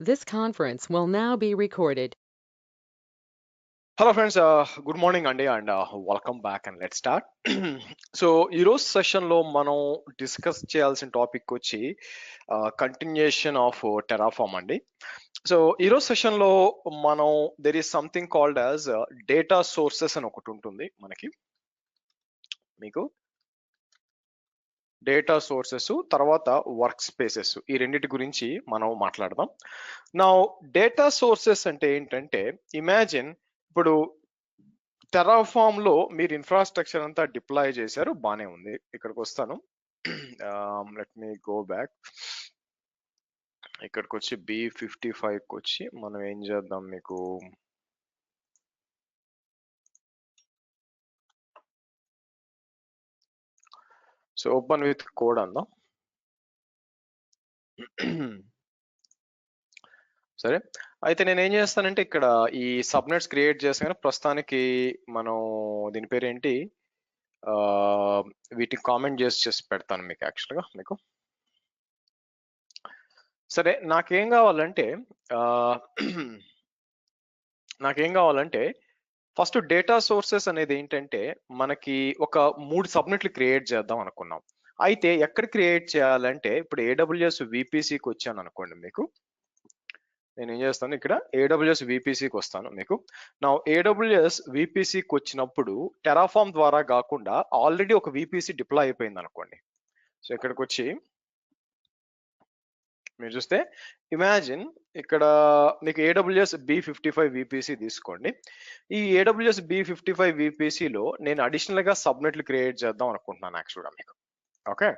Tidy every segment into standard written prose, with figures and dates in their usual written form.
This conference will now be recorded. Hello friends, good morning Andy and welcome back and let's start. So ఈరోజు సెషన్లో మనం discuss చేయాల్సిన topic వచ్చి continuation of Terraform అండి. So ఈరోజు సెషన్లో మనం there is something called as data sources అని ఒకటి ఉంటుంది మనకి. మీకు డేటా సోర్సెస్ తర్వాత వర్క్ స్పేసెస్ ఈ రెండింటి గురించి మనం మాట్లాడదాం. నా డేటా సోర్సెస్ అంటే ఏంటంటే ఇమాజిన్ ఇప్పుడు టెరాఫామ్ లో మీరు ఇన్ఫ్రాస్ట్రక్చర్ అంతా డిప్లాయ్ చేశారు, బానే ఉంది. ఇక్కడికి వస్తాను, లెట్ మీ గో బ్యాక్. ఇక్కడికి వచ్చి B55కి వచ్చి మనం ఏం చేద్దాం, మీకు సో ఓపెన్ విత్ కోడ్ అందాం. సరే, అయితే నేను ఏం చేస్తానంటే ఇక్కడ ఈ సబ్నెట్స్ క్రియేట్ చేస్తాను. ప్రస్తుతానికి మనం దీని పేరు ఏంటి, వీటికి కామెంట్ చేసి పెడతాను మీకు యాక్చువల్గా మీకు. సరే, నాకేం కావాలంటే ఫస్ట్ డేటా సోర్సెస్ అనేది ఏంటంటే మనకి ఒక 3 సబ్నెట్లు క్రియేట్ చేద్దాం అనుకున్నాం. అయితే ఎక్కడ క్రియేట్ చేయాలంటే ఇప్పుడు AWS VPCకి వచ్చాను అనుకోండి, మీకు నేను ఏం చేస్తాను ఇక్కడ AWS VPCకి వస్తాను. మీకు నా AWS VPCకి వచ్చినప్పుడు టెరాఫామ్ ద్వారా కాకుండా ఆల్రెడీ ఒక VPC డిప్లాయ్ అయిపోయింది అనుకోండి. సో ఇక్కడికి వచ్చి మీరు చూస్తే ఇమాజిన్ ఇక్కడ మీకు AWS B55 VPC తీసుకోండి. ఈ AWS B55 VPCలో నేను అడిషనల్ గా సబ్నెట్లు క్రియేట్ చేద్దాం అనుకుంటున్నాను యాక్చువల్గా మీకు. ఓకే,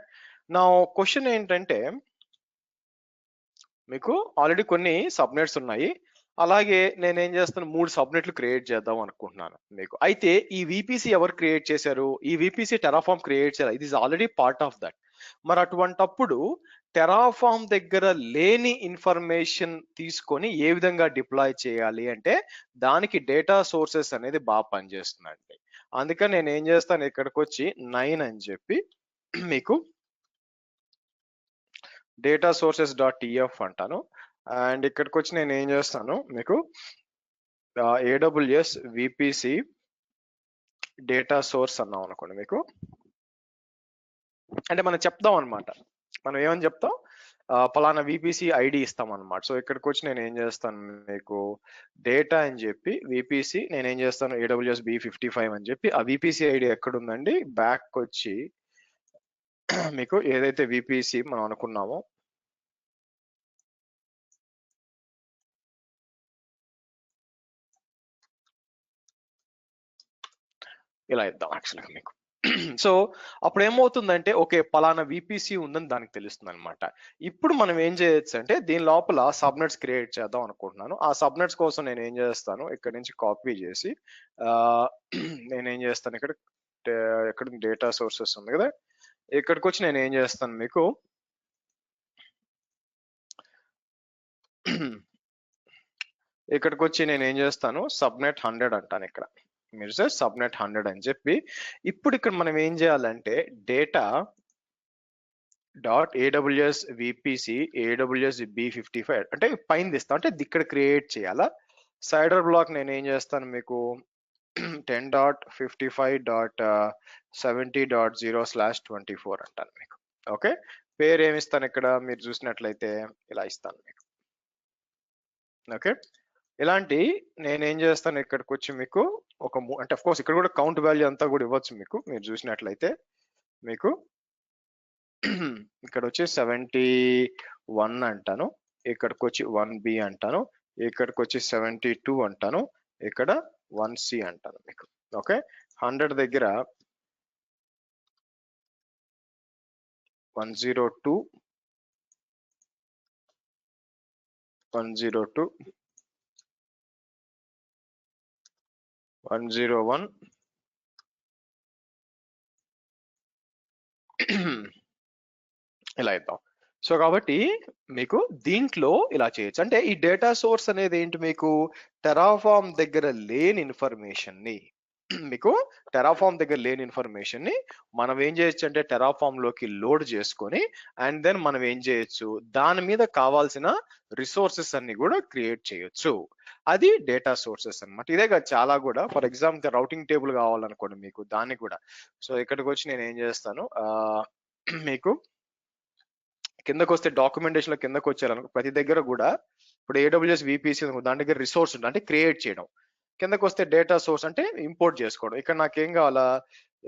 నా క్వశ్చన్ ఏంటంటే మీకు ఆల్రెడీ కొన్ని సబ్నెట్స్ ఉన్నాయి, అలాగే నేను ఏం చేస్తాను 3 సబ్నెట్లు క్రియేట్ చేద్దాం అనుకుంటున్నాను మీకు. అయితే ఈ VPC ఎవరు క్రియేట్ చేశారు? ఈ VPC టెరాఫామ్ క్రియేట్ చేయాలి, ఇది is already part of that. మరి అటువంటప్పుడు టెరాఫామ్ దగ్గర లేని ఇన్ఫర్మేషన్ తీసుకొని ఏ విధంగా డిప్లాయ్ చేయాలి అంటే దానికి డేటా సోర్సెస్ అనేది బాగా పనిచేస్తుందండి. అందుకని నేను ఏం చేస్తాను, ఇక్కడికి వచ్చి 9 అని చెప్పి మీకు డేటా సోర్సెస్ .tf అంటాను. అండ్ ఇక్కడికి వచ్చి నేను ఏం చేస్తాను, మీకు AWS VPC డేటా సోర్స్ అన్నాం అనుకోండి. మీకు అంటే మనం చెప్తాం అనమాట, మనం ఏమని చెప్తాం, పలానా VPC ఐడి ఇస్తాం అనమాట. సో ఇక్కడికి వచ్చి నేను ఏం చేస్తాను, మీకు డేటా అని చెప్పి VPC నేను ఏం చేస్తాను AWS B55 అని చెప్పి ఆ VPC ఐడి ఎక్కడ ఉందండి, బ్యాక్ వచ్చి మీకు ఏదైతే VPC మనం అనుకున్నామో ఇలా ఇద్దాం యాక్చువల్గా మీకు. సో అప్పుడు ఏమవుతుందంటే ఓకే పలానా VPC ఉందని దానికి తెలుస్తుంది అనమాట. ఇప్పుడు మనం ఏం చేయొచ్చు అంటే దీని లోపల సబ్నెట్స్ క్రియేట్ చేద్దాం అనుకుంటున్నాను. ఆ సబ్నెట్స్ కోసం నేను ఏం చేస్తాను, ఇక్కడ నుంచి కాపీ చేసి నేనేం చేస్తాను ఇక్కడ డేటా సోర్సెస్ ఉంది కదా, ఇక్కడికి వచ్చి నేను ఏం చేస్తాను, మీకు ఇక్కడికి వచ్చి నేను ఏం చేస్తాను సబ్నెట్ 100 అంటాను. ఇక్కడ మీరు సార్ సబ్నెట్ 100 అని చెప్పి ఇప్పుడు ఇక్కడ మనం ఏం చేయాలంటే data .aws VPC AWS B55 అంటే పైన తీస్తాం, అంటే ఇక్కడ క్రియేట్ చేయాలా. సైడర్ బ్లాక్ నేను ఏం చేస్తాను, మీకు 10.55.70.0/24 అంటాను మీకు. ఓకే, పేరు ఏమి ఇస్తాను ఇక్కడ మీరు చూసినట్లయితే ఇలా ఇస్తాను మీకు. ఓకే, ఇలాంటి నేనేం చేస్తాను ఇక్కడికి వచ్చి మీకు ఒక అంటే అఫ్ కోర్స్ ఇక్కడ కూడా కౌంట్ వాల్యూ అంతా కూడా ఇవ్వచ్చు మీకు. మీరు చూసినట్లయితే మీకు ఇక్కడ వచ్చి 71 అంటాను, ఇక్కడికి వచ్చి 1B అంటాను, ఇక్కడికి వచ్చి 72 అంటాను, ఇక్కడ 1C అంటాను మీకు. ఓకే, 100 దగ్గర 102 101 ఇలా ఇద్దాం. సో కాబట్టి మీకు దీంట్లో ఇలా చేయొచ్చు. అంటే ఈ డేటా సోర్స్ అనేది ఏంటి, మీకు టెరాఫామ్ దగ్గర లేని ఇన్ఫర్మేషన్ ని మీకు టెరాఫామ్ దగ్గర లేని ఇన్ఫర్మేషన్ ని మనం ఏం చేయొచ్చు అంటే టెరాఫామ్ లోకి లోడ్ చేసుకొని అండ్ దెన్ మనం ఏం చేయొచ్చు, దాని మీద కావాల్సిన రిసోర్సెస్ అన్ని కూడా క్రియేట్ చేయొచ్చు. అది డేటా సోర్సెస్ అన్నమాట. ఇదే కాదు, చాలా కూడా. ఫర్ ఎగ్జాంపుల్ రౌటింగ్ టేబుల్ కావాలనుకోండి మీకు, దానికి కూడా. సో ఇక్కడికి వచ్చి నేను ఏం చేస్తాను, మీకు కిందకు వస్తే డాక్యుమెంటేషన్ లో కిందకు వచ్చారనుకో, ప్రతి దగ్గర కూడా ఇప్పుడు AWS VPC దాని దగ్గర రిసోర్స్ ఉంటుంది అంటే క్రియేట్ చేయడం. కిందకు వస్తే డేటా సోర్స్ అంటే ఇంపోర్ట్ చేసుకోవడం. ఇక్కడ నాకేం కావాలా,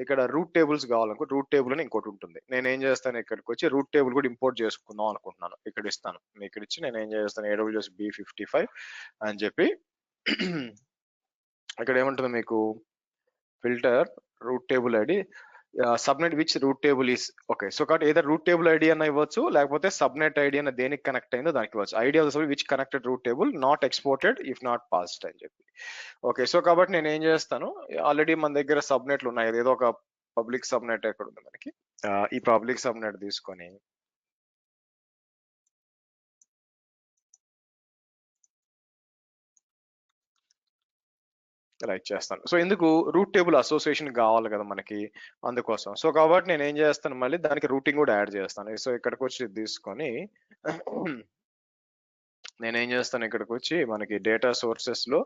ఇక్కడ రూట్ టేబుల్స్ కావాలనుకో, రూట్ టేబుల్ అని ఇంకోటి ఉంటుంది. నేను ఏం చేస్తాను, ఇక్కడికి వచ్చి రూట్ టేబుల్ కూడా ఇంపోర్ట్ చేసుకుందాం అనుకుంటున్నాను. ఇక్కడ ఇస్తాను, ఇక్కడ ఇచ్చి నేను ఏం చేస్తాను, AWS B55 అని చెప్పి ఇక్కడ ఏముంటుంది మీకు, filter route table ID subnet which route table is okay. So కాబట్టి ఏదో రూట్ టేబుల్ ఐడి అన్న ఇవ్వచ్చు, లేకపోతే సబ్నెట్ ఐడి అన్న దేనికి కనెక్ట్ అయిందో దానికి ఇవ్వచ్చు. ID of the which connected route table not exported if not passed అని చెప్పి. ఓకే, సో కాబట్టి నేను ఏం చేస్తాను, ఆల్రెడీ మన దగ్గర సబ్నెట్లు ఉన్నాయి, ఏదో ఒక పబ్లిక్ సబ్నెట్ ఎక్కడ ఉంది మనకి, ఈ పబ్లిక్ సబ్నెట్ తీసుకొని రైట్ చేస్తాను. సో ఎందుకు, రూట్ టేబుల్ అసోసియేషన్ కావాలి కదా మనకి, అందుకోసం. సో కాబట్టి నేను ఏం చేస్తాను, మళ్ళీ దానికి రూటింగ్ కూడా యాడ్ చేస్తాను. సో ఇక్కడికి వచ్చి తీసుకొని నేనేం చేస్తాను, ఇక్కడికి వచ్చి మనకి డేటా సోర్సెస్ లో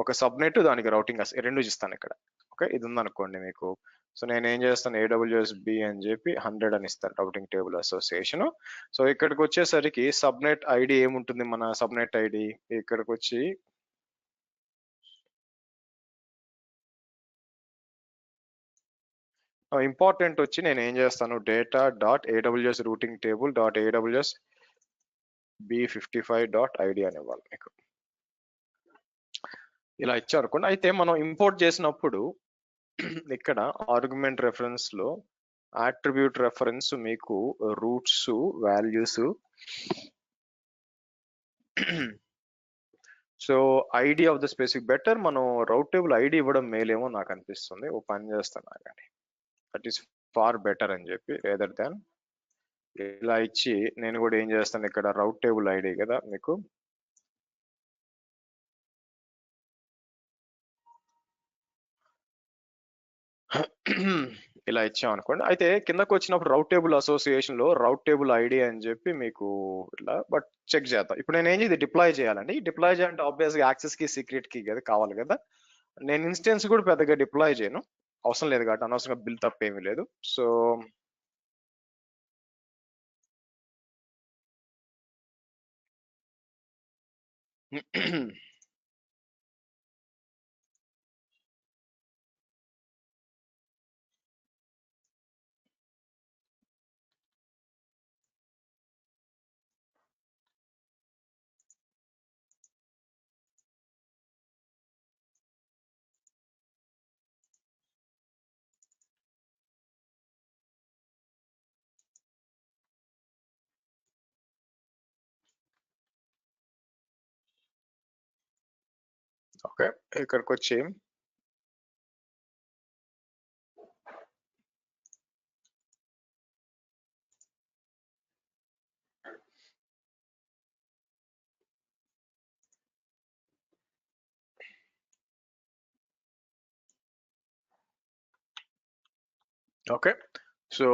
ఒక సబ్నెట్, దానికి రౌటింగ్ రెండు ఇస్తాను ఇక్కడ. ఓకే, ఇది ఉందనుకోండి మీకు. సో నేను ఏం చేస్తాను, AWS B అని చెప్పి 100 అని ఇస్తాను, రౌటింగ్ టేబుల్ అసోసియేషన్. సో ఇక్కడికి వచ్చేసరికి సబ్నెట్ ఐడి ఏముంటుంది, మన సబ్నెట్ ఐడి ఇక్కడికి వచ్చి ఇంపార్టెంట్ వచ్చి నేను ఏం చేస్తాను, data dot AWS routing table dot AWS B55.id అని ఇవ్వాలి మీకు. ఇలా ఇచ్చారనుకోండి. అయితే మనం ఇంపోర్ట్ చేసినప్పుడు ఇక్కడ ఆర్గ్యుమెంట్ రెఫరెన్స్ లో అట్రిబ్యూట్ రెఫరెన్స్ మీకు roots values, so ID of the specific better మనం రౌట్ టేబుల్ ఐడి ఇవ్వడం మేలేమో నాకు అనిపిస్తుంది. ఓ పని చేస్తాను కానీ, దట్ ఈస్ ఫార్ బెటర్ అని చెప్పి, రేదర్ దాన్ ఇలా ఇచ్చి నేను కూడా ఏం చేస్తాను, ఇక్కడ రౌట్ టేబుల్ ఐడి కదా మీకు, ఇలా ఇచ్చాం అనుకోండి. అయితే కిందకు వచ్చినప్పుడు రౌట్ టేబుల్ అసోసియేషన్ లో రౌట్ టేబుల్ ఐడి అని చెప్పి మీకు ఇట్లా, బట్ చెక్ చేద్దాం. ఇప్పుడు నేను ఏం చేయాలి, డిప్లాయ్ చేయాలండి. డిప్లాయ్ చేయాలంటే ఆబ్వియస్ గా యాక్సెస్ కి సీక్రెట్ కి కదా కావాలి కదా. నేను ఇన్స్టెన్స్ కూడా పెద్దగా డిప్లాయ్ చేయను, అవసరం లేదు కాబట్టి, అనవసరంగా బిల్ తప్ప ఏమీ లేదు. సో ఓకే, ఇక్కడికి వచ్చి ఓకే, సో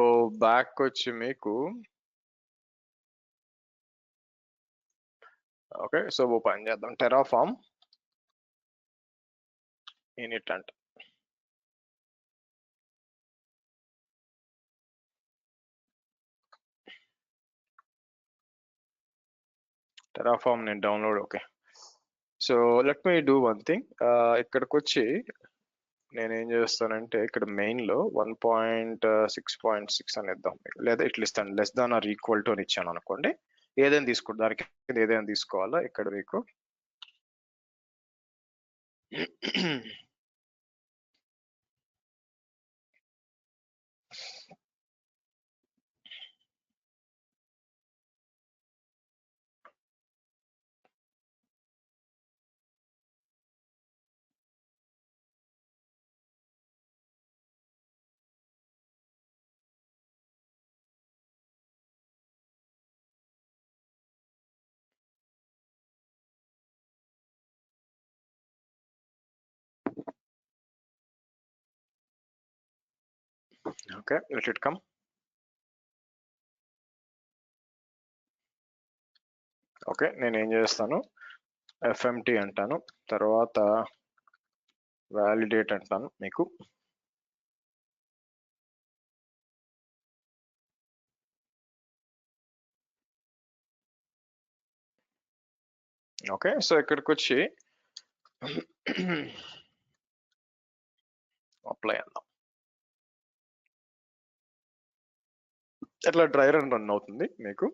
బ్యాక్ వచ్చి మీకు ఓకే. సో ఓ పని చేద్దాం, టెరాఫామ్ ఇనిట్ అంట. టెరాఫామ్ నేను download. Okay, so let me do one thing. ఇక్కడికి వచ్చి నేనేం చేస్తానంటే, ఇక్కడ మెయిన్ లో 1.6.6 అని ఇద్దాం, లేదా ఇట్లా ఇస్తాను, less than or equal to అని ఇచ్చాను అనుకోండి. ఏదైనా తీసుకోండి, దానికి ఏదైనా తీసుకోవాలా. ఇక్కడ మీకు okay, let it come. Okay, నేను ఏం చేస్తాను, ఎఫ్ఎంటి అంటాను, తర్వాత వ్యాలిడేట్ అంటాను మీకు. ఓకే, సో ఇక్కడికి వచ్చి అప్లై అందాం. ఇట్లా డ్రై రన్ అవుతుంది మీకు.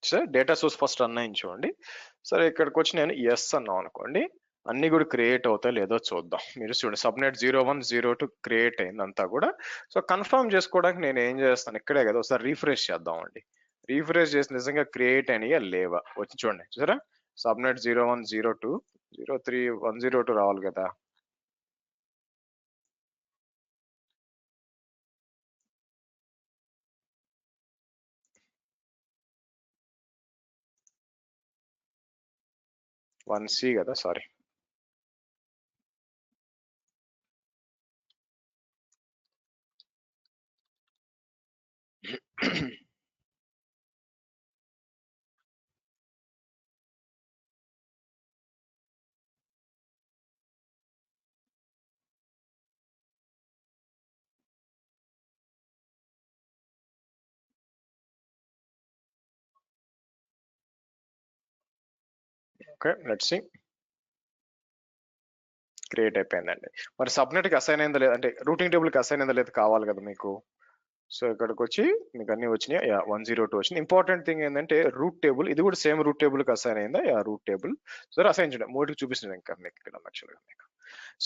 సరే, డేటా సోర్స్ ఫస్ట్ రన్ అయింది చూడండి. సరే, ఇక్కడికి వచ్చి నేను ఎస్ అన్నాం అనుకోండి, అన్ని కూడా క్రియేట్ అవుతాయి లేదో చూద్దాం. మీరు చూడండి, సబ్నెట్ 0102 క్రియేట్ అయింది అంతా కూడా. సో కన్ఫర్మ్ చేసుకోవడానికి నేను ఏం చేస్తాను, ఇక్కడే కదా, ఒకసారి రీఫ్రెష్ చేద్దాం అండి. రీఫ్రెష్ చేసి నిజంగా క్రియేట్ అయినాయా లేవా వచ్చి చూడండి. చూసారా, సబ్నెట్ 0102 03 102 రావాలి కదా. వన్ సి కదా, sorry. Okay, let's see. Create అయిపోయిందండి. మరి సబ్నెట్ కి అసైన్ అయిందా లేదా, అంటే రూటింగ్ టేబుల్ కి అసైన్ అయిందా లేదా కావాలి కదా మీకు. సో ఇక్కడికి వచ్చి మీకు అన్ని వచ్చినాయి. 102 వచ్చింది. ఇంపార్టెంట్ థింగ్ ఏంటంటే రూట్ టేబుల్, ఇది కూడా సేమ్ రూట్ టేబుల్ కి అసైన్ అయిందా, రూట్ టేబుల్. సో అసైన్ చేయండి, మూడుకి చూపిస్తుంది ఇంకా మీకు ఇక్కడ యాక్చువల్గా మీకు.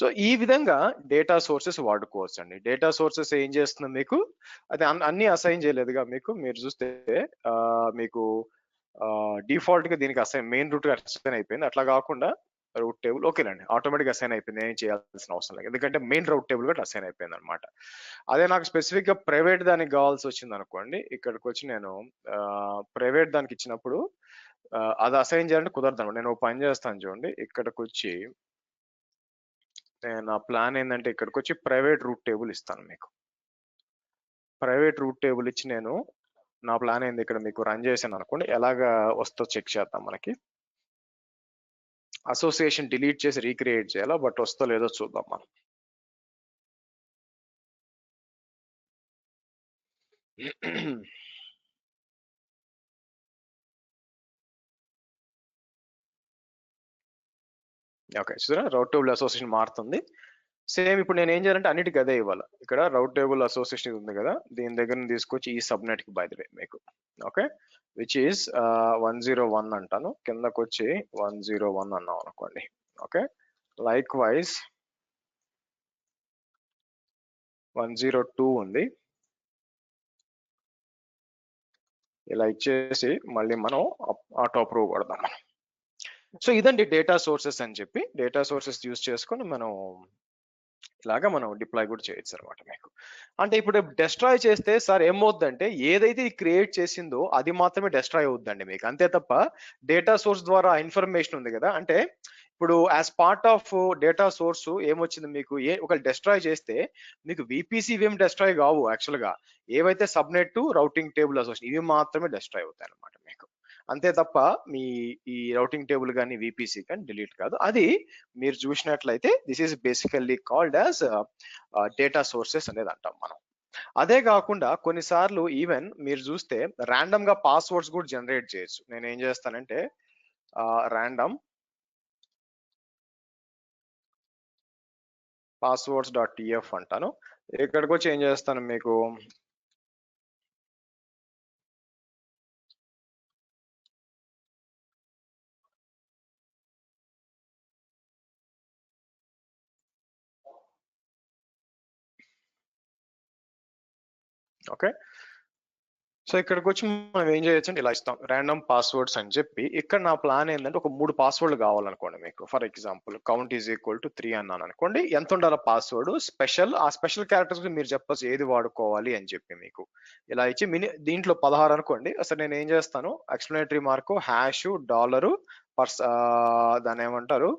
సో ఈ విధంగా డేటా సోర్సెస్ వాడుకోవచ్చు అండి. డేటా సోర్సెస్ ఏం చేస్తుంది మీకు, అది అన్ని అసైన్ చేయలేదుగా మీకు. మీరు చూస్తే మీకు డిఫాల్ట్ గా దీనికి అసైన్, మెయిన్ రూట్ అసైన్ అయిపోయింది. అట్లా కాకుండా రూట్ టేబుల్ ఓకేనండి, ఆటోమేటిక్ అసైన్ అయిపోయింది, ఏం చేయాల్సిన అవసరం లేదు, ఎందుకంటే మెయిన్ రూట్ టేబుల్ కూడా అసైన్ అయిపోయింది అనమాట. అదే నాకు స్పెసిఫిక్ గా ప్రైవేట్ దానికి కావాల్సి వచ్చింది అనుకోండి, ఇక్కడికి వచ్చి నేను ప్రైవేట్ దానికి ఇచ్చినప్పుడు అది అసైన్ చేయాలంటే కుదరదు అనమాట. నేను ఒక పని చేస్తాను చూడండి, ఇక్కడికి వచ్చి నా ప్లాన్ ఏంటంటే ఇక్కడికి వచ్చి ప్రైవేట్ రూట్ టేబుల్ ఇస్తాను మీకు. ప్రైవేట్ రూట్ టేబుల్ ఇచ్చి నేను నా ప్లాన్ ఏంది ఇక్కడ మీకు రన్ చేశాను అనుకోండి, ఎలాగా వస్తో చెక్ చేద్దాం. మనకి అసోసియేషన్ డిలీట్ చేసి రీక్రియేట్ చేయాలా, బట్ వస్తో లేదో చూద్దాం మనం. ఓకే, చూసారా, రౌట్ టేబుల్ అసోసియేషన్ మారుతుంది. సేమ్ ఇప్పుడు నేను ఏం చేయాలంటే అన్నిటికీ అదే ఇవ్వాలి. ఇక్కడ రౌట్ టేబుల్ అసోసియేషన్ ఉంది కదా, దీని దగ్గర తీసుకొచ్చి ఈ సబ్నెట్ కి బై ద వే మీకు. ఓకే, విచ్ ఈస్ 101 అంటాను, కిందకు వచ్చి 101 అన్నాం అనుకోండి. ఓకే, లైక్ వైజ్ 102 ఉంది. ఇలా ఇచ్చేసి మళ్ళీ మనం ఆటో అప్రూవ్ కొడదాం. సో ఇదండి డేటా సోర్సెస్ అని చెప్పి, డేటా సోర్సెస్ యూస్ చేసుకొని మనం ఇలాగా మనం డిప్లాయ్ కూడా చేయొచ్చు అనమాట మీకు. అంటే ఇప్పుడు డెస్ట్రాయ్ చేస్తే సార్ ఏమవుద్దంటే, ఏదైతే ఇది క్రియేట్ చేసిందో అది మాత్రమే డెస్ట్రాయ్ అవుద్దండి మీకు, అంతే తప్ప డేటా సోర్స్ ద్వారా ఇన్ఫర్మేషన్ ఉంది కదా, అంటే ఇప్పుడు as part of data source ఏమొచ్చింది మీకు, ఒక డెస్ట్రాయ్ చేస్తే మీకు విపిసి ఏం డెస్ట్రాయ్ కావు యాక్చువల్ గా, ఏవైతే సబ్నెట్ రౌటింగ్ టేబుల్ అసోసియేషన్ ఇవి మాత్రమే డెస్ట్రాయ్ అవుతాయి అనమాట మీకు. అంతే తప్ప మీ ఈ రౌటింగ్ టేబుల్ కానీ విపిసి కానీ డిలీట్ కాదు. అది మీరు చూసినట్లయితే this is basically called as data sources అనేది అంటాం మనం. అదే కాకుండా కొన్నిసార్లు ఈవెన్ మీరు చూస్తే ర్యాండమ్ గా పాస్వర్డ్స్ కూడా జనరేట్ చేయొచ్చు. నేను ఏం చేస్తానంటే ర్యాండమ్ పాస్వర్డ్స్ డాట్ టిఎఫ్ అంటాను. ఇక్కడికి వచ్చి ఏం చేస్తాను మీకు, ఓకే సో ఇక్కడికి వచ్చి మనం ఏం చేయొచ్చు అంటే ఇలా ఇస్తాం ర్యాండమ్ పాస్వర్డ్స్ అని చెప్పి. ఇక్కడ నా ప్లాన్ ఏంటంటే ఒక 3 పాస్వర్డ్లు కావాలనుకోండి మీకు. For example count is equal to 3 అన్నాను అనుకోండి. ఎంత ఉండాలి పాస్వర్డ్ స్పెషల్, ఆ స్పెషల్ క్యారెక్టర్స్ మీరు చెప్పొచ్చు ఏది వాడుకోవాలి అని చెప్పి మీకు. ఇలా ఇచ్చి దీంట్లో 16 అనుకోండి. అసలు నేను ఏం చేస్తాను ఎక్స్ప్లెనేటరీ మార్క్ హ్యాష్ డాలరు దాన్ని ఏమంటారు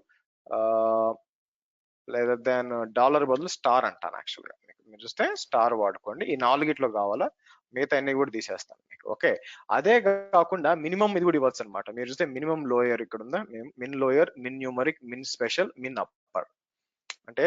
లేదా దాని డాలర్ బదులు స్టార్ అంటాను యాక్చువల్గా. మీరు చూస్తే స్టార్ వాడుకోండి. ఈ 4గిట్లో కావాలా, మిగతా అన్ని కూడా తీసేస్తాను మీకు. ఓకే, అదే కాకుండా మినిమం ఇది కూడా ఇవ్వచ్చు అనమాట. మీరు చూస్తే మినిమం లోయర్ ఇక్కడ ఉందా, మిన్ లోయర్, మిన్ న్యూమరిక్, మిన్ స్పెషల్, మిన్ అప్పర్. అంటే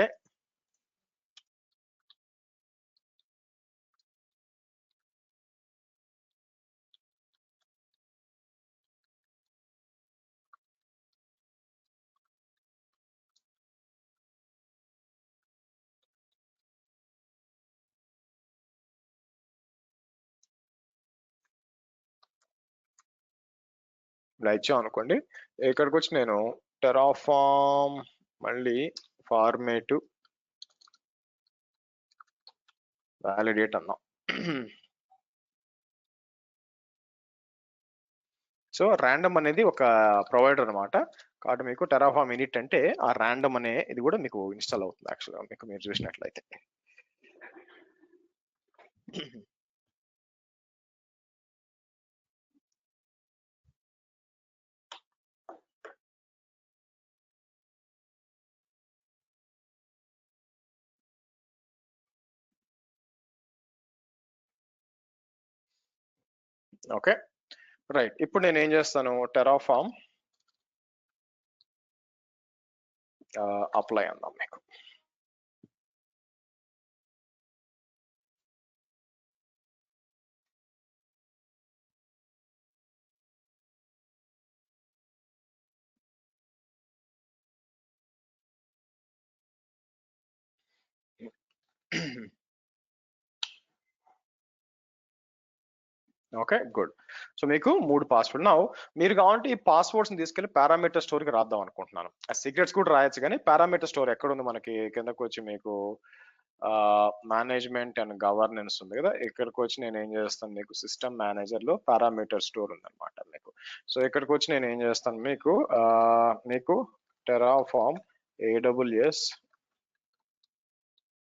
ఇలా ఇచ్చాం అనుకోండి. ఇక్కడికి వచ్చి నేను టెరాఫార్మ్ మళ్ళీ ఫార్మేట్ వ్యాలిడేట్ అన్నాం. సో ర్యాండమ్ అనేది ఒక ప్రొవైడర్ అనమాట. కాబట్టి మీకు టెరాఫార్మ్ ఇనిట్ అంటే ఆ ర్యాండమ్ అనే ఇది కూడా మీకు ఇన్స్టాల్ అవుతుంది యాక్చువల్గా మీకు, మీరు చూసినట్లయితే. ఓకే రైట్, ఇప్పుడు నేను ఏం చేస్తాను టెరాఫార్మ్ అప్లై అందాం మీకు. Okay good. సో మీకు 3 పాస్వర్డ్ నా మీరు కావాలంటే ఈ పాస్వర్డ్స్ తీసుకెళ్లి పారామీటర్ స్టోర్ కి రాద్దాం అనుకుంటున్నాను. ఆ సీక్రెట్స్ కూడా రాయొచ్చు, కానీ పారామీటర్ స్టోర్ ఎక్కడ ఉంది మనకి కిందకు వచ్చి మీకు మేనేజ్మెంట్ అండ్ గవర్నెన్స్ ఉంది కదా, ఇక్కడికి వచ్చి నేను ఏం చేస్తాను మీకు సిస్టమ్ మేనేజర్ లో పారామీటర్ స్టోర్ ఉందన్నమాట మీకు. సో ఇక్కడికి వచ్చి నేను ఏం చేస్తాను మీకు మీకు Terraform AWS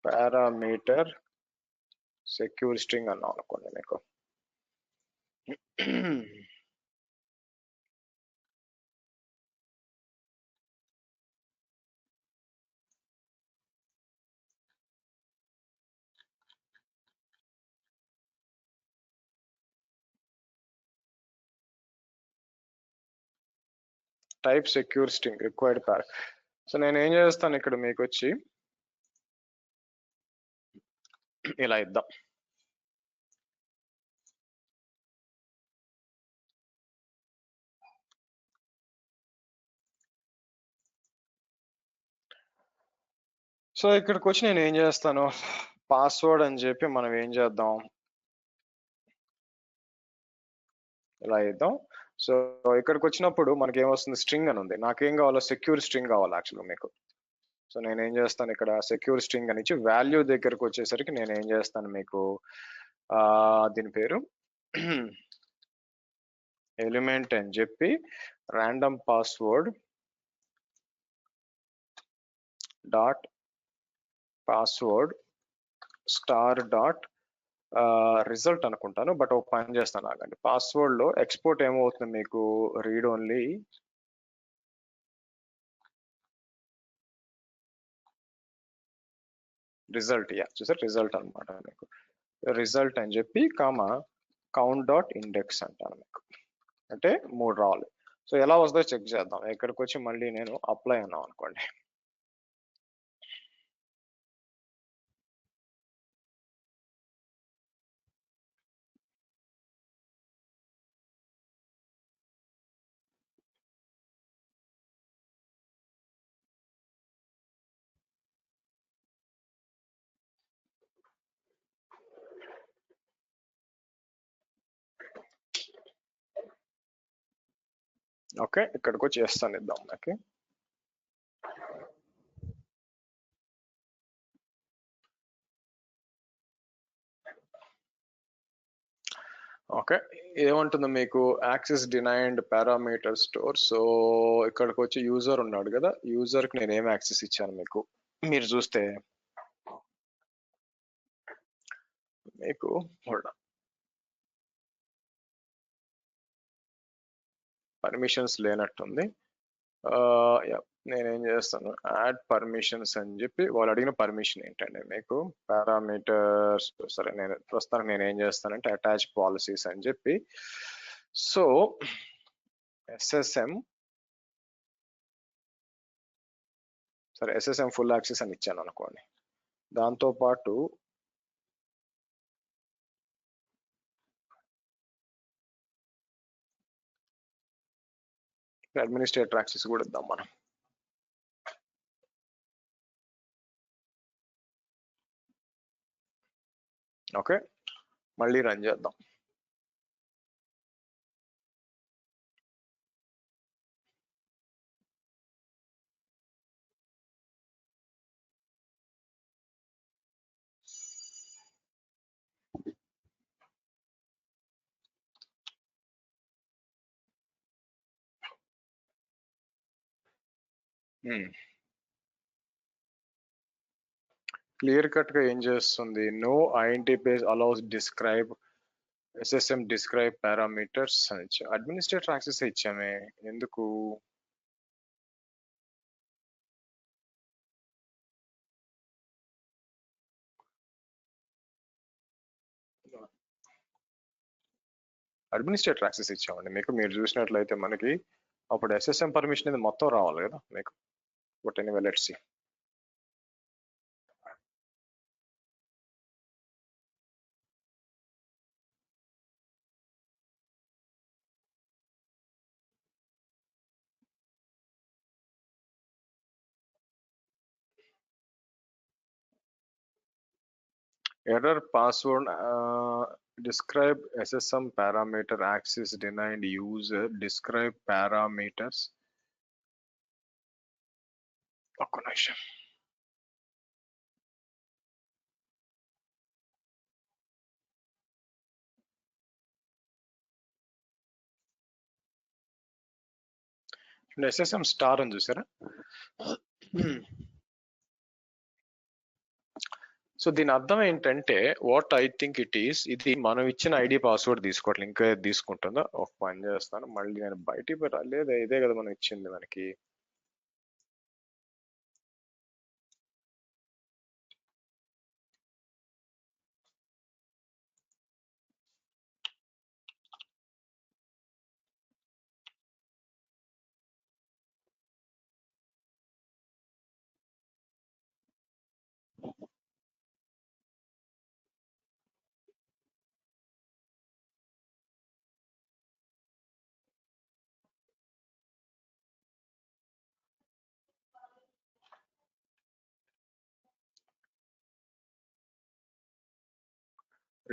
parameter secure string అన్నాం అనుకోండి మీకు. టైప్ సెక్యూర్ స్ట్రింగ్ రిక్వైర్డ్ పార్. సో నేను ఏం చేస్తాను ఇక్కడ మీకు వచ్చి ఇలా ఇద్దాం. సో ఇక్కడికి వచ్చి నేను ఏం చేస్తాను పాస్వర్డ్ అని చెప్పి మనం ఏం చేద్దాం ఇలా ఇద్దాం. సో ఇక్కడికి వచ్చినప్పుడు మనకి ఏమొస్తుంది స్ట్రింగ్ అని ఉంది. నాకేం కావాలో సెక్యూర్ స్ట్రింగ్ కావాలి యాక్చువల్గా మీకు. సో నేను ఏం చేస్తాను ఇక్కడ సెక్యూర్ స్ట్రింగ్ అని ఇచ్చి వాల్యూ దగ్గరకు వచ్చేసరికి నేను ఏం చేస్తాను మీకు దీని పేరు ఎలిమెంట్ అని చెప్పి random password dot password star dot result అనుకుంటాను. బట్ ఒక పని చేస్తాను ఆగండి, పాస్వర్డ్ లో ఎక్స్పోర్ట్ ఏమవుతుంది మీకు రీడ్ ఓన్లీ రిజల్ట్. చూసారు రిజల్ట్ అనమాట మీకు. రిజల్ట్ అని చెప్పి కామా కౌంట్ డాట్ ఇండెక్స్ అంటాను మీకు. అంటే 3 రావాలి. సో ఎలా వస్తుందో చెక్ చేద్దాం. ఇక్కడికి వచ్చి మళ్ళీ నేను అప్లై అన్నాం అనుకోండి. ఓకే ఇక్కడికి వచ్చి చేస్తాను ఇద్దాం నాకు. ఓకే, ఏమంటుంది మీకు access denied parameter store. So ఇక్కడికి వచ్చి యూజర్ ఉన్నాడు కదా, యూజర్ కి నేను ఏం యాక్సెస్ ఇచ్చాను మీకు మీరు చూస్తే మీకు పర్మిషన్స్ లేనట్టుంది. నేనేం చేస్తాను, యాడ్ పర్మిషన్స్ అని చెప్పి వాళ్ళు అడిగిన పర్మిషన్ ఏంటండి మీకు పారామీటర్స్. సరే, నేను ప్రస్తుతానికి నేను ఏం చేస్తానంటే అటాచ్ పాలసీస్ అని చెప్పి, సో ఎస్ఎస్ఎం, సరే ఎస్ఎస్ఎం ఫుల్ యాక్సెస్ అని ఇచ్చాను అనుకోండి. దాంతో పాటు అడ్మినిస్ట్రేటర్ యాక్సెస్ కూడా ఇద్దాం మనం. ఓకే, మళ్ళీ రన్ చేద్దాం. క్లియర్ కట్ గా ఏం చేస్తుంది, no INT page allows describe SSM describe parameters అని ఇచ్చాం. అడ్మినిస్ట్రేటర్ యాక్సెస్ ఇచ్చామే, ఎందుకు? అడ్మినిస్ట్రేటర్ యాక్సెస్ ఇచ్చామండి మీకు. మీరు చూసినట్లయితే మనకి అప్పుడు ఎస్ఎస్ఎం పర్మిషన్ ఇది మొత్తం రావాలి కదా మీకు. But anyway let's see. Error password describe SSM parameter access denied user describe parameters. ఒక్క నిమిషం. SSM స్టార్ అని చూసారా? సో దీని అర్థం ఏంటంటే, what I think it is, ఇది మనం ఇచ్చిన ఐడి పాస్వర్డ్ తీసుకోవట్లేదు, ఇంకా తీసుకుంటుందా? ఒక పని చేస్తాను, మళ్ళీ నేను బయటికి లేదా ఇదే కదా మనం ఇచ్చింది మనకి.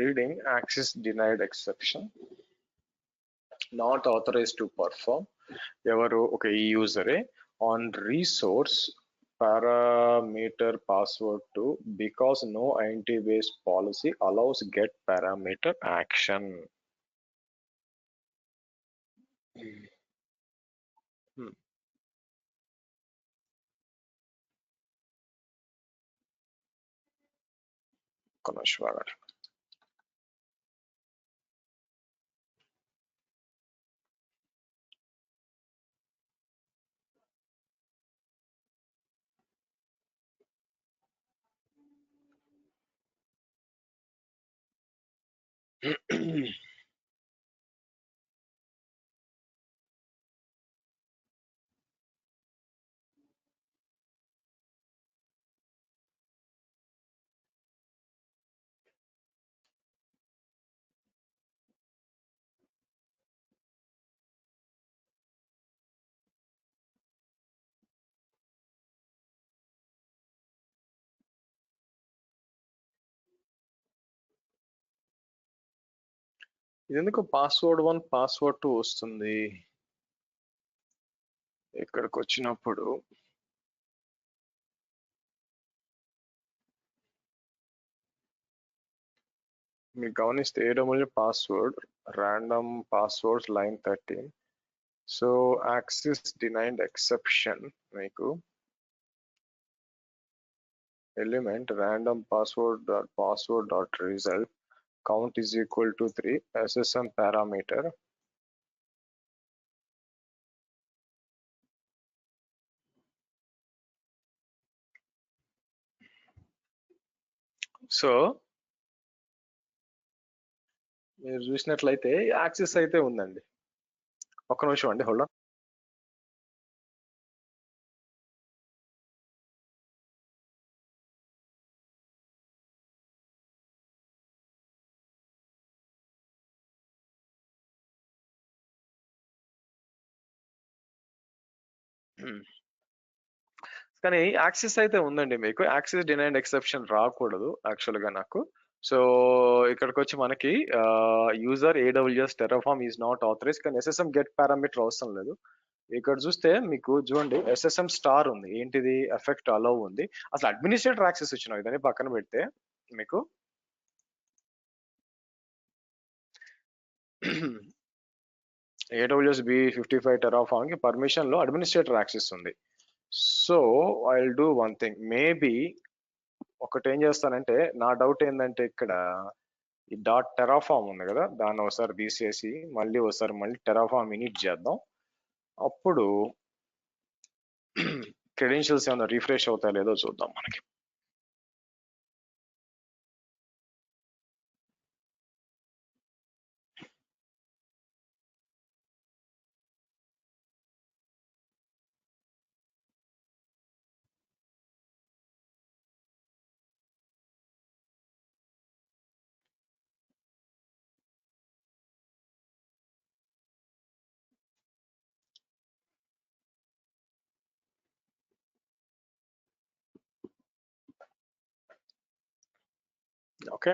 Reading access denied exception, not authorized to perform. ఎవరు? ఒక ఈ యూజరే. On resource parameter password to because no INT based policy allows get parameter action. Konashwar. ఎందుకు పాస్వర్డ్ 1 పాస్వర్డ్ 2 వస్తుంది ఇక్కడికి వచ్చినప్పుడు? మీరు గమనిస్తే AWS password random passwords line 13. So access denied exception మీకు element random password.result count is equal to 3 SSM parameter. So మీరు చూసినట్లయితే access అయితే ఉందండి. ఒక్క నిమిషం అండి, హోల్డ్ ఆన్. కానీ యాక్సెస్ అయితే ఉందండి మీకు. యాక్సెస్ డినైడ్ ఎక్సెప్షన్ రాకూడదు యాక్చువల్ గా నాకు. సో ఇక్కడికి వచ్చి మనకి user AWS terraform is not authorize, కానీ ఎస్ఎస్ఎం గెట్ పారామీటర్ అవసరం లేదు. ఇక్కడ చూస్తే మీకు చూడండి ఎస్ఎస్ఎం స్టార్ ఉంది, ఏంటిది ఎఫెక్ట్ అలౌ ఉంది. అసలు అడ్మినిస్ట్రేటర్ యాక్సెస్ ఇచ్చిన ఇదని పక్కన పెడితే మీకు AWS B55 టెరాఫామ్ కి పర్మిషన్ లో అడ్మినిస్ట్రేటర్ యాక్సెస్ ఉంది. So I will do one thing, maybe ఒకటి ఏం చేస్తానంటే, నా డౌట్ ఏంటంటే ఇక్కడ ఈ డాట్ టెరాఫామ్ ఉంది కదా, దాన్ని ఒకసారి తీసేసి మళ్ళీ టెరాఫామ్ ఇనిట్ చేద్దాం. అప్పుడు క్రెడెన్షియల్స్ ఏమైనా రిఫ్రెష్ అవుతాయో లేదో చూద్దాం మనకి. ఓకే,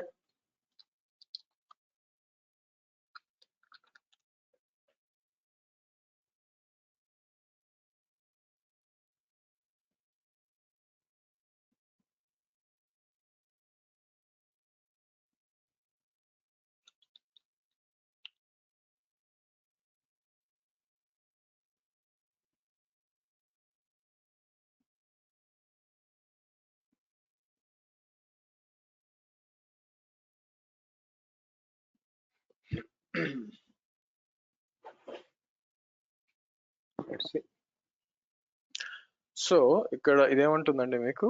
సో ఇక్కడ ఇదేమంటుందండి మీకు,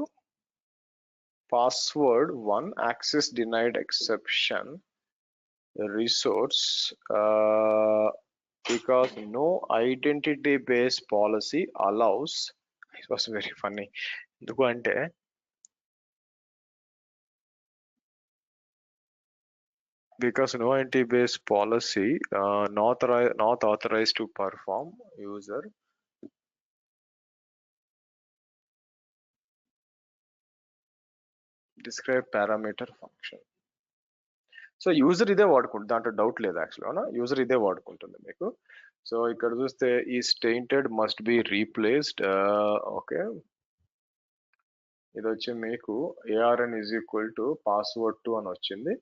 password 1 access denied exception resource because no identity based policy allows, it was very funny, ఎందుకు అంటే because no entity based policy not authorized to perform user describe parameter function. So user ఇదే వాడుకుంటుంది, దాంట్లో doubt లేదు actual అవునా, user ఇదే వాడుకుంటుంది మీకు. So ఇక్కడ చూస్తే ఈ స్టెయింటెడ్ మస్ట్ బి రీప్లేస్డ్. ఓకే, ఇది వచ్చి మీకు ARN is equal to password 2 అని వచ్చింది.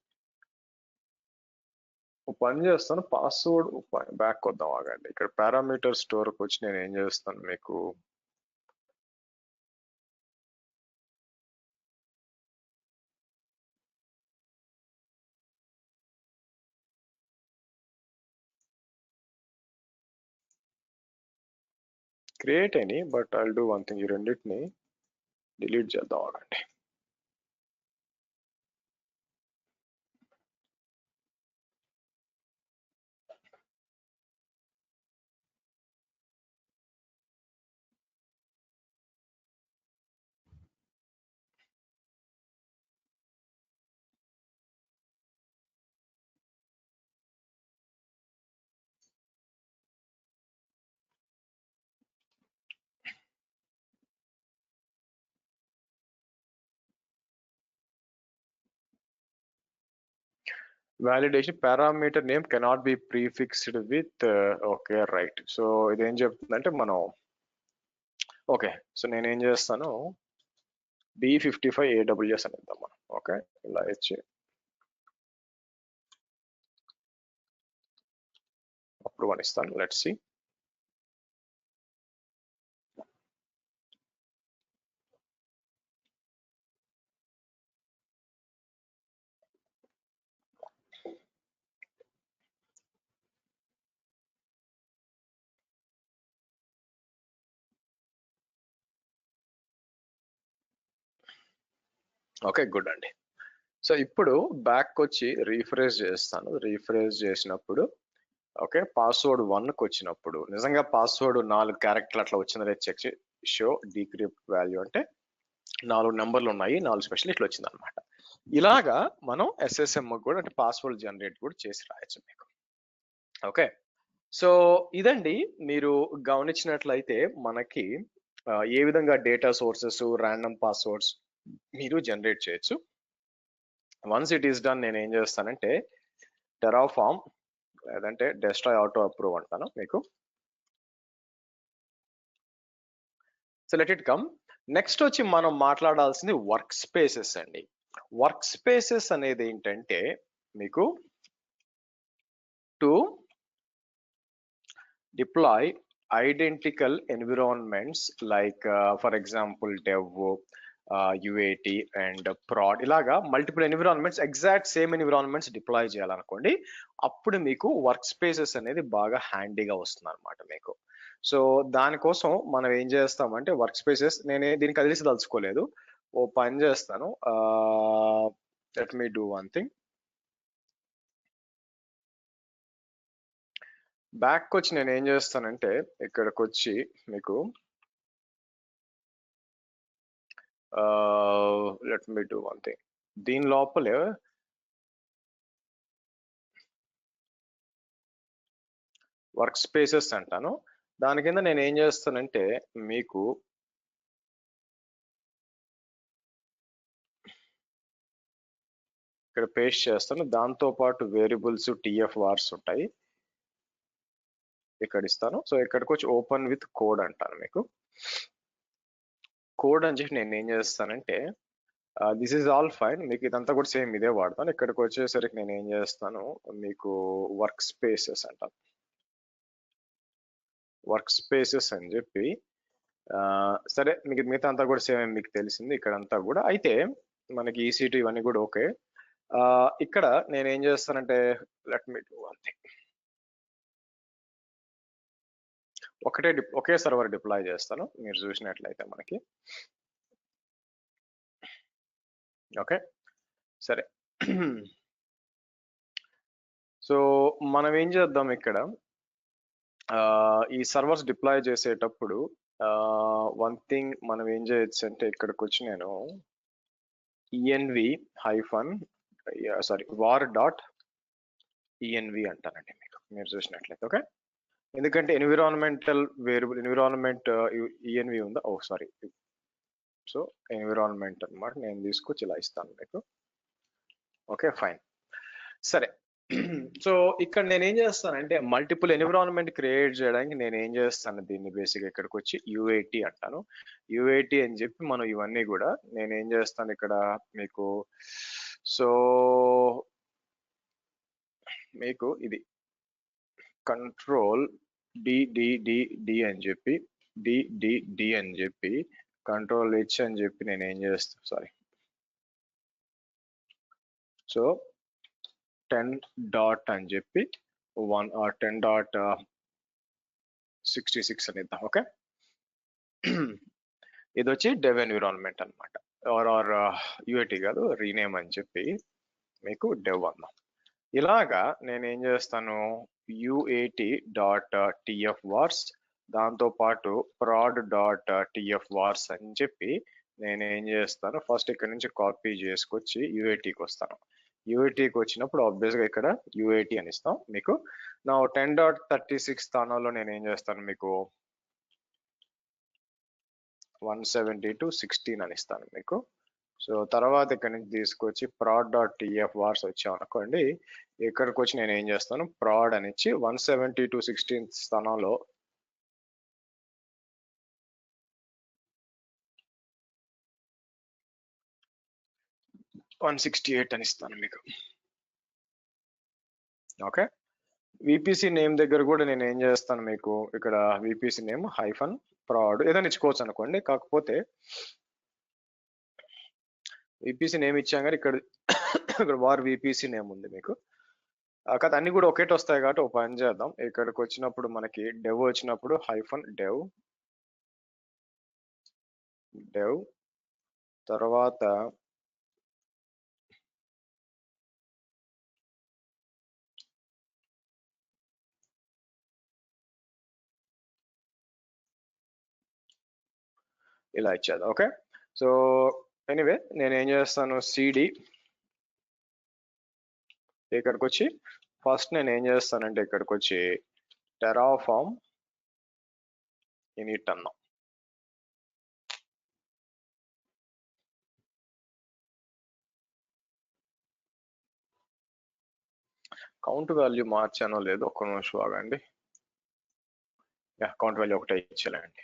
పని చేస్తాను, పాస్వర్డ్ బ్యాక్ వద్దాం ఆగండి. ఇక్కడ పారామీటర్ స్టోర్కి వచ్చి నేను ఏం చేస్తాను మీకు, క్రియేట్ అని, but I'll do one thing, ఈ రెండింటిని డిలీట్ చేద్దాం ఆగండి. Validation parameter name cannot be prefixed with okay, right. So ఇది ఏం చెప్తుందంటే మనం, ఓకే, సో నేను ఏం చేస్తాను, B55 AWS అని ఇద్దాం మనం. ఓకే, ఇలా ఇచ్చి approve అని ఇస్తాను. Let's see. ఓకే, గుడ్ అండి. సో ఇప్పుడు బ్యాక్ వచ్చి రీఫ్రెష్ చేస్తాను. రీఫ్రెష్ చేసినప్పుడు ఓకే, పాస్వర్డ్ 1కి వచ్చినప్పుడు నిజంగా పాస్వర్డ్ 4 క్యారెక్టర్లు అట్లా వచ్చిందని చెక్ షో డీక్రిప్ట్ వాల్యూ అంటే 4 నెంబర్లు ఉన్నాయి, 4 స్పెషల్ ఇట్లా వచ్చింది అనమాట. ఇలాగా మనం SSM కూడా అంటే పాస్వర్డ్ జనరేట్ కూడా చేసి రాయొచ్చు మీకు. ఓకే, సో ఇదండి మీరు గమనించినట్లయితే మనకి ఏ విధంగా డేటా సోర్సెస్ ర్యాండమ్ పాస్వర్డ్స్ మీరు జనరేట్ చేయొచ్చు. వన్స్ ఇట్ ఈస్ డన్ నేను ఏం చేస్తానంటే టెరాఫార్మ్ లేదంటే డెస్ట్రాయ్ ఆటో అప్రూవ్ అంటాను మీకు. So let it come. Next వచ్చి మనం మాట్లాడాల్సింది వర్క్ స్పేసెస్ అండి. వర్క్ స్పేసెస్ అనేది ఏంటంటే మీకు to deploy identical environments like for example dev, UAT and prod, ఇలాగా multiple environments exact same environments deploy చేయాలనుకోండి, అప్పుడు మీకు వర్క్ స్పేసెస్ అనేది బాగా హ్యాండీగా వస్తుంది అనమాట మీకు. సో దానికోసం మనం ఏం చేస్తామంటే వర్క్ స్పేసెస్ నేనే దీన్ని కదిలిసి తలుచుకోలేదు, ఓ పని చేస్తాను. Let me do one thing. Back వచ్చి నేను ఏం చేస్తానంటే ఇక్కడికి వచ్చి మీకు let me do one thing. దీని లోపలే వర్క్ స్పేసెస్ అంటాను. దాని కింద నేను ఏం చేస్తానంటే మీకు ఇక్కడ పేస్ట్ చేస్తాను. దాంతో పాటు వేరియబుల్స్ TF వార్స్ ఉంటాయి, ఇక్కడ ఇస్తాను. సో ఇక్కడికి వచ్చి ఓపెన్ విత్ కోడ్ అంటాను మీకు. కోడ్ అని చెప్పి నేను ఏం చేస్తానంటే దిస్ ఈజ్ ఆల్ ఫైన్, మీకు ఇదంతా కూడా సేమ్ ఇదే వాడతాను. ఇక్కడికి వచ్చేసరికి నేను ఏం చేస్తాను మీకు వర్క్ స్పేసెస్ అంటాను. వర్క్ స్పేసెస్ అని చెప్పి సరే మీకు మిగతా అంతా కూడా సేమ్ మీకు తెలిసింది ఇక్కడంతా కూడా. అయితే మనకి EC2 ఇవన్నీ కూడా ఓకే. ఇక్కడ నేను ఏం చేస్తానంటే let me do one thing. Okay server deploy చేస్తాను. మీరు చూసినట్లయితే మనకి ఓకే సరే. సో మనం ఏం చేద్దాం ఇక్కడ ఈ సర్వర్స్ డిప్లాయ్ చేసేటప్పుడు వన్ థింగ్ మనం ఏం చేయొచ్చు అంటే ఇక్కడికి వచ్చి నేను var.env అంటానండి మీకు, మీరు చూసినట్లయితే ఓకే. ఎందుకంటే ఎన్విరాన్మెంటల్ వేరియబుల్ ఎన్విరాన్మెంట్ env ఉందా, ఓ సారీ. సో ఎన్విరాన్మెంట్ అన్నమాట, నేను తీసుకొచ్చి ఇలా ఇస్తాను మీకు. ఓకే ఫైన్ సరే. సో ఇక్కడ నేను ఏం చేస్తానంటే మల్టిపుల్ ఎన్విరాన్మెంట్ క్రియేట్ చేయడానికి నేను ఏం చేస్తాను దీన్ని బేసిక్ ఇక్కడికి వచ్చి UAT అంటాను. UAT అని చెప్పి మనం ఇవన్నీ కూడా నేను ఏం చేస్తాను ఇక్కడ మీకు. సో మీకు ఇది కంట్రోల్ D అని చెప్పి D అని చెప్పి కంట్రోల్ H అని చెప్పి నేను ఏం చేస్తాను సారీ. సో 10 డాట్ అని చెప్పి 10.66 అని ఇద్దాం ఓకే. ఇది వచ్చి డెవ్ ఎన్విరాన్మెంట్ అనమాట, ఆర్ UAT కాదు, రీనేమ్ అని చెప్పి మీకు డెవ్ అన్నాం. ఇలాగా నేను ఏం చేస్తాను UAT.TF వార్స్ దాంతో పాటు prod.TF వార్స్ అని చెప్పి నేను ఏం చేస్తాను ఫస్ట్ ఇక్కడ నుంచి కాపీ చేసుకొచ్చి UATకి వస్తాను. UATకి వచ్చినప్పుడు ఆబ్వియస్గా ఇక్కడ UAT అని ఇస్తాం మీకు. నా 10.36 స్థానంలో నేను ఏం చేస్తాను మీకు 172.16 అని ఇస్తాను మీకు. సో తర్వాత ఇక్కడ నుంచి తీసుకొచ్చి prod.TF వార్స్ వచ్చాం అనుకోండి, ఇక్కడికి వచ్చి నేను ఏం చేస్తాను ప్రాడ్ అని ఇచ్చి 172.16 స్థానంలో $168 అని ఇస్తాను మీకు ఓకే. విపిసి నేమ్ దగ్గర కూడా నేను ఏం చేస్తాను మీకు ఇక్కడ విపిసి నేమ్ హైఫన్ ప్రాడ్ ఏదైనా ఇచ్చుకోవచ్చు అనుకోండి. కాకపోతే విపిసి నేమ్ ఇచ్చాం కానీ ఇక్కడ ఇక్కడ వార్ విపిసి నేమ్ ఉంది మీకు. కాదు అన్ని కూడా ఒకేటి వస్తాయి కాబట్టి ఒక పని చేద్దాం. ఇక్కడికి వచ్చినప్పుడు మనకి డెవ్ వచ్చినప్పుడు హైఫన్ డెవ్ తర్వాత ఇలా ఇచ్చేది. ఓకే, సో ఎనీవే నేను ఏం చేస్తాను, సిడి ఇక్కడికి వచ్చి ఫస్ట్ నేను ఏం చేస్తానంటే ఇక్కడికి వచ్చి టెరాఫార్మ్ ఇనిట్ అన్నాం. కౌంట్ వాల్యూ మార్చానో లేదు, ఒక్క నిమిషం ఆగండి. కౌంట్ వాల్యూ ఒకటే ఇచ్చేయాలండి.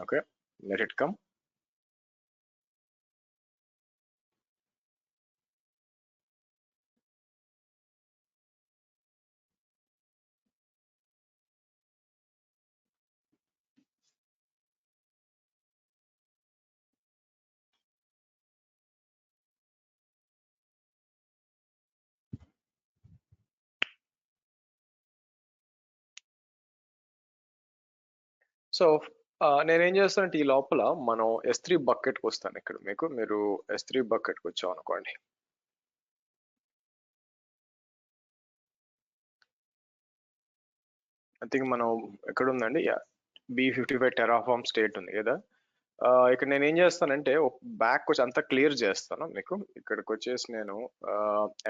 Okay, let it come. So నేనేం చేస్తానంటే ఈ లోపల మనం S3 బకెట్కి వస్తాను. ఇక్కడ మీరు S3 బకెట్కి వచ్చాం అనుకోండి. ఐ థింక్ మనం ఎక్కడ ఉందండి, B55 టెరాఫార్మ్ స్టేట్ ఉంది కదా. ఇక్కడ నేను ఏం చేస్తానంటే బ్యాక్ వచ్చి అంతా క్లియర్ చేస్తాను మీకు. ఇక్కడికి వచ్చేసి నేను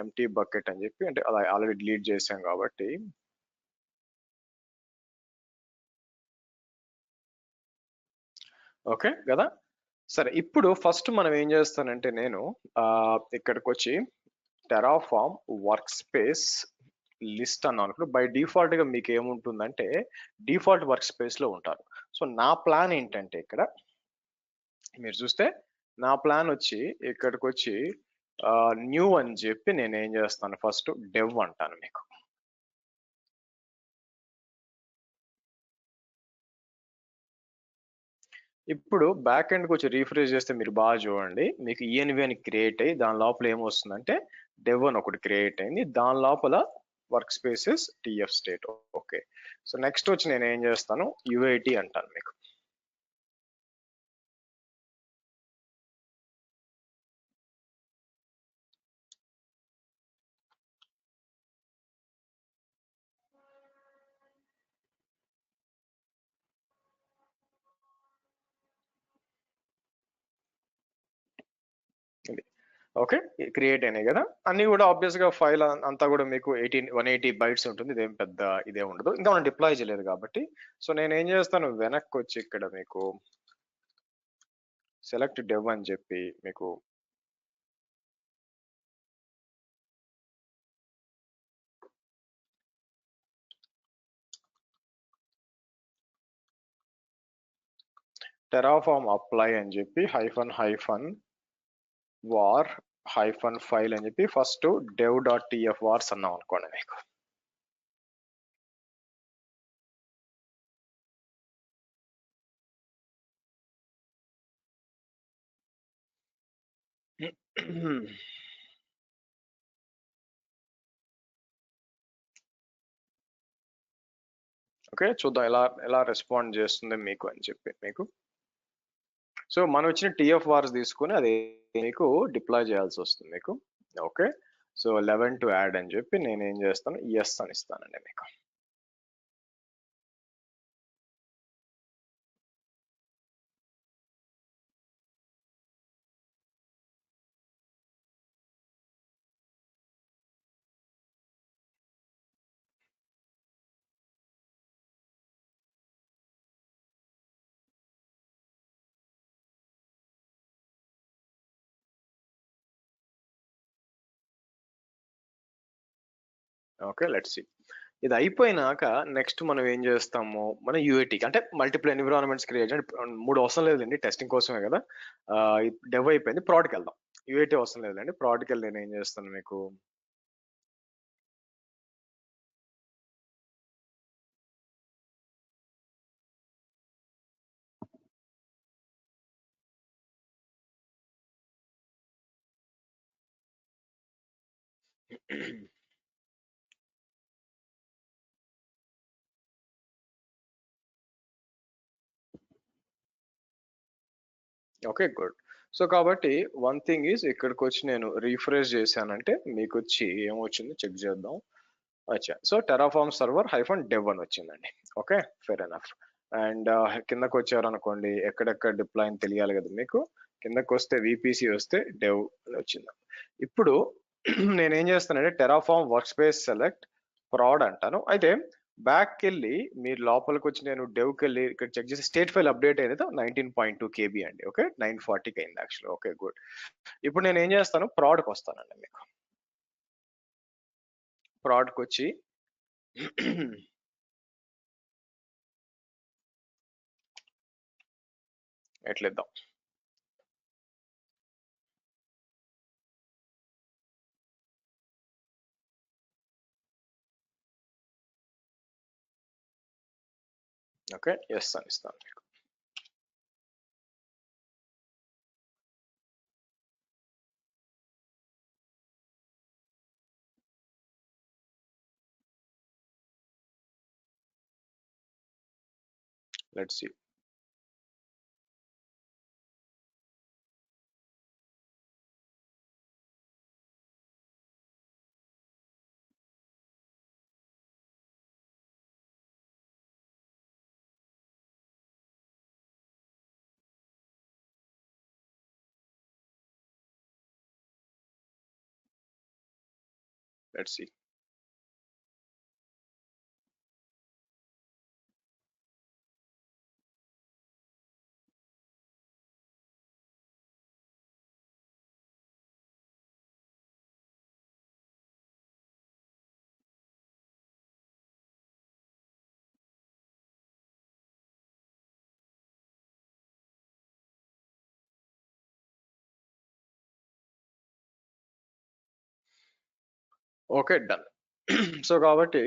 ఎంటీ బకెట్ అని చెప్పి, అంటే అలా ఆల్రెడీ డిలీట్ చేశాం కాబట్టి ఓకే కదా. సరే, ఇప్పుడు ఫస్ట్ మనం ఏం చేస్తానంటే నేను ఇక్కడికి వచ్చి టెరాఫార్మ్ వర్క్ స్పేస్ లిస్ట్ అన్నాను. ఇప్పుడు బై డిఫాల్ట్ గా మీకు ఏముంటుందంటే డిఫాల్ట్ వర్క్ స్పేస్ లో ఉంటారు. సో నా ప్లాన్ ఏంటంటే ఇక్కడ మీరు చూస్తే నా ప్లాన్ వచ్చి ఇక్కడికి వచ్చి న్యూ అని చెప్పి నేను ఏం చేస్తాను, ఫస్ట్ డెవ్ అంటాను మీకు. ఇప్పుడు బ్యాక్ ఎండ్కి వచ్చి రీఫ్రెష్ చేస్తే మీరు బాగా చూడండి, మీకు ఈఎన్వి అని క్రియేట్ అయ్యి దాని లోపల ఏమొస్తుందంటే డెవ్ అని ఒకటి క్రియేట్ అయింది. దాని లోపల work spaces TF state. Okay, so next వచ్చి నేను ఏం చేస్తాను, యుఐటి అంటాను మీకు. ఓకే, క్రియేట్ అయినాయి కదా అన్ని కూడా. ఆబ్వియస్ గా ఫైల్ అంతా కూడా మీకు 180 బైట్స్ ఉంటుంది, ఇదేం పెద్ద ఇదే ఉండదు, ఇంకా మనం డిప్లాయ్ చేయలేదు కాబట్టి. సో నేను ఏం చేస్తాను, వెనక్కి వచ్చి ఇక్కడ మీకు సెలెక్ట్ డెవ్ అని చెప్పి మీకు టెరాఫార్మ్ అప్లై అని చెప్పి హైఫన్ వార్ ఫైల్ అని చెప్పి first dev dot TF wars అన్నాం అనుకోండి మీకు. ఓకే, చూద్దాం ఎలా ఎలా రెస్పాండ్ చేస్తుంది మీకు అని చెప్పి మీకు. సో మనం ఇచ్చిన టిఎఫ్ వార్స్ తీసుకుని అది మీకు డిప్లాయ్ చేయాల్సి వస్తుంది మీకు. ఓకే, సో 11 టు యాడ్ అని చెప్పి నేను ఏం చేస్తాను, ఎస్ అని ఇస్తానండి మీకు. Okay, let's see. ఇది అయిపోయినాక నెక్స్ట్ మనం ఏం చేస్తాము, మన యూఏటీకి అంటే మల్టిపుల్ ఎన్విరాన్మెంట్స్ క్రియేట్ అంటే 3 అవసరం లేదండి, టెస్టింగ్ కోసమే కదా. డెవ్ అయిపోయింది, ప్రోడ్కి వెళ్దాం. యూఏటీ అవసరం లేదండి, ప్రోడ్కి వెళ్ళి నేను ఏం చేస్తాను మీకు, ఓకే గుడ్. సో కాబట్టి వన్ థింగ్ ఈజ్ ఇక్కడికి వచ్చి నేను రీఫ్రెష్ చేశానంటే మీకు వచ్చి ఏమొచ్చింది చెక్ చేద్దాం. అచ్చా, so Terraform server hyphen dev అని వచ్చిందండి. Okay, fair enough. అండ్ కిందకు వచ్చారనుకోండి, ఎక్కడెక్కడ డిప్లాయ్ అని తెలియాలి కదా మీకు. కిందకు వస్తే విపిసి వస్తే డెవ్ అని వచ్చింది. ఇప్పుడు నేనేం చేస్తానంటే Terraform work space select proud అంటాను. అయితే బ్యాక్ వెళ్ళి మీరు లోపలికి వచ్చి నేను డెవ్కి వెళ్ళి ఇక్కడ చెక్ చేసి స్టేట్ ఫైల్ అప్డేట్ అయినది 19.2 KB అండి. ఓకే, 940కి అయింది యాక్చువల్లీ. Okay good. ఇప్పుడు నేను ఏం చేస్తాను, ప్రాడ్కి వస్తానండి. మీకు ప్రాడ్కి వచ్చి ఎట్లిద్దాం. ఓకే, ఎస్ అని ఇస్తాను మీకు. Let's see. Let's see. Okay done. So కాబట్టి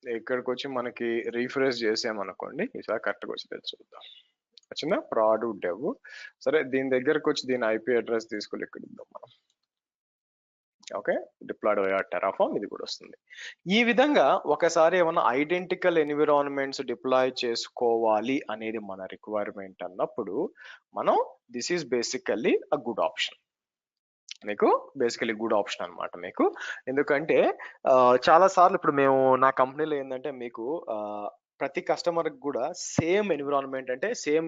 ఇక్కడికి వచ్చి మనకి రీఫ్రెష్ చేసామనుకోండి, ఈసారి కరెక్ట్గా వచ్చి చూద్దాం. వచ్చిందా ప్రాడ్ డెవ్. సరే, దీని దగ్గరకు వచ్చి దీని ఐపీ అడ్రస్ తీసుకొని ఇక్కడ ఇద్దాం మనం. ఓకే, డిప్లాయిడ్ అయ్యా టెరాఫార్మ్ ఇది కూడా వస్తుంది. ఈ విధంగా ఒకసారి ఏమన్నా ఐడెంటికల్ ఎన్విరాన్మెంట్స్ డిప్లాయ్ చేసుకోవాలి అనేది మన రిక్వైర్మెంట్ అన్నప్పుడు మనం this is basically a good option. మీకు బేసికలీ గుడ్ ఆప్షన్ అనమాట మీకు. ఎందుకంటే చాలా సార్లు ఇప్పుడు మేము నా కంపెనీలో ఏంటంటే మీకు ప్రతి కస్టమర్ కూడా సేమ్ ఎన్విరాన్మెంట్ అంటే సేమ్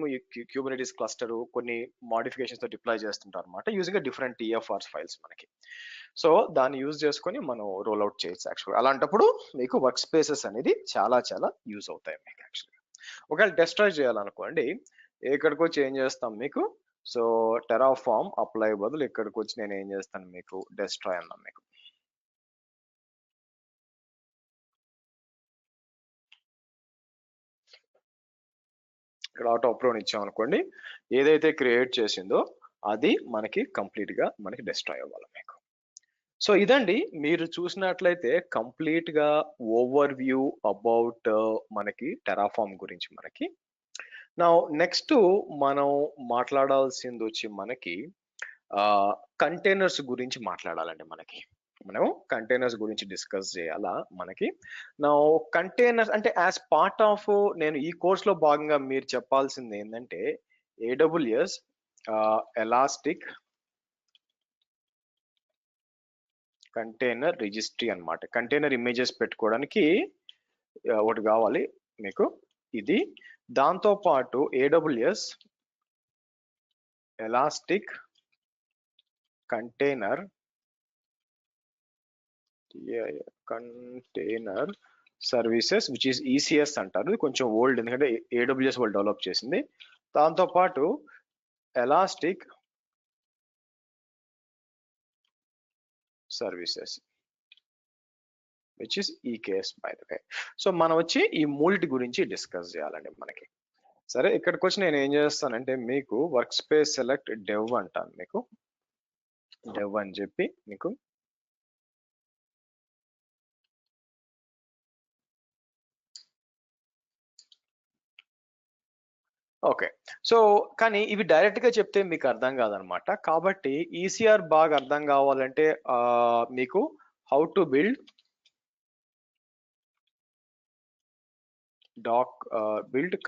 క్యూబర్నెటిస్ క్లస్టర్ కొన్ని మోడిఫికేషన్స్ తో డిప్లాయ్ చేస్తుంటారు అనమాట, యూజింగ్ డిఫరెంట్ టిఎఫ్ఆర్స్ ఫైల్స్ మనకి. సో దాన్ని యూజ్ చేసుకొని మనం రోల్ అవుట్ చేయొచ్చు యాక్చువల్గా. అలాంటప్పుడు మీకు వర్క్ స్పేసెస్ అనేది చాలా చాలా యూజ్ అవుతాయి మీకు యాక్చువల్గా. ఒకవేళ డెస్ట్రాయ్ చేయాలనుకోండి, ఇక్కడికి వచ్చి ఏం చేస్తాం మీకు, సో టెరాఫార్మ్ అప్లై బదులు ఇక్కడికి వచ్చి నేను ఏం చేస్తాను మీకు డెస్ట్రాయ్ అన్నాం మీకు. ఇక్కడ ఆటో అప్లోడ్ ఇచ్చాం అనుకోండి, ఏదైతే క్రియేట్ చేసిందో అది మనకి కంప్లీట్ గా మనకి డెస్ట్రాయ్ అవ్వాలి మీకు. సో ఇదండి మీరు చూసినట్లయితే కంప్లీట్ గా ఓవర్ వ్యూ అబౌట్ మనకి టెరాఫార్మ్ గురించి మనకి. నా నెక్స్ట్ మనం మాట్లాడాల్సింది వచ్చి మనకి కంటైనర్స్ గురించి మాట్లాడాలండి. మనం కంటైనర్స్ గురించి డిస్కస్ చేయాలా మనకి. నా కంటైనర్స్ అంటే యాజ్ పార్ట్ ఆఫ్ నేను ఈ కోర్స్ లో భాగంగా మీరు చెప్పాల్సింది ఏంటంటే ఏడబ్ల్యూఎస్ ఎలాస్టిక్ కంటైనర్ రిజిస్ట్రీ అన్నమాట. కంటైనర్ ఇమేజెస్ పెట్టుకోవడానికి ఒకటి కావాలి మీకు ఇది. దాంతో పాటు AWS elastic container services which is ECS అంటారు. ఇది కొంచెం ఓల్డ్, ఎందుకంటే ఏడబ్ల్యూఎస్ వాళ్ళు డెవలప్ చేసింది. దాంతో పాటు ఎలాస్టిక్ సర్వీసెస్ విచ్ ఇస్ ఈ case by the way. So మనం వచ్చి ఈ మూడిటి గురించి డిస్కస్ చేయాలండి మనకి. సరే, ఇక్కడికి వచ్చి నేను ఏం చేస్తానంటే మీకు వర్క్ స్పేస్ సెలెక్ట్ డెవ్ అంటాను. మీకు డెవ్ అని చెప్పి మీకు ఓకే. సో కానీ ఇవి డైరెక్ట్ గా చెప్తే మీకు అర్థం కాదనమాట. కాబట్టి ఈసీఆర్ బాగా అర్థం కావాలంటే మీకు how to build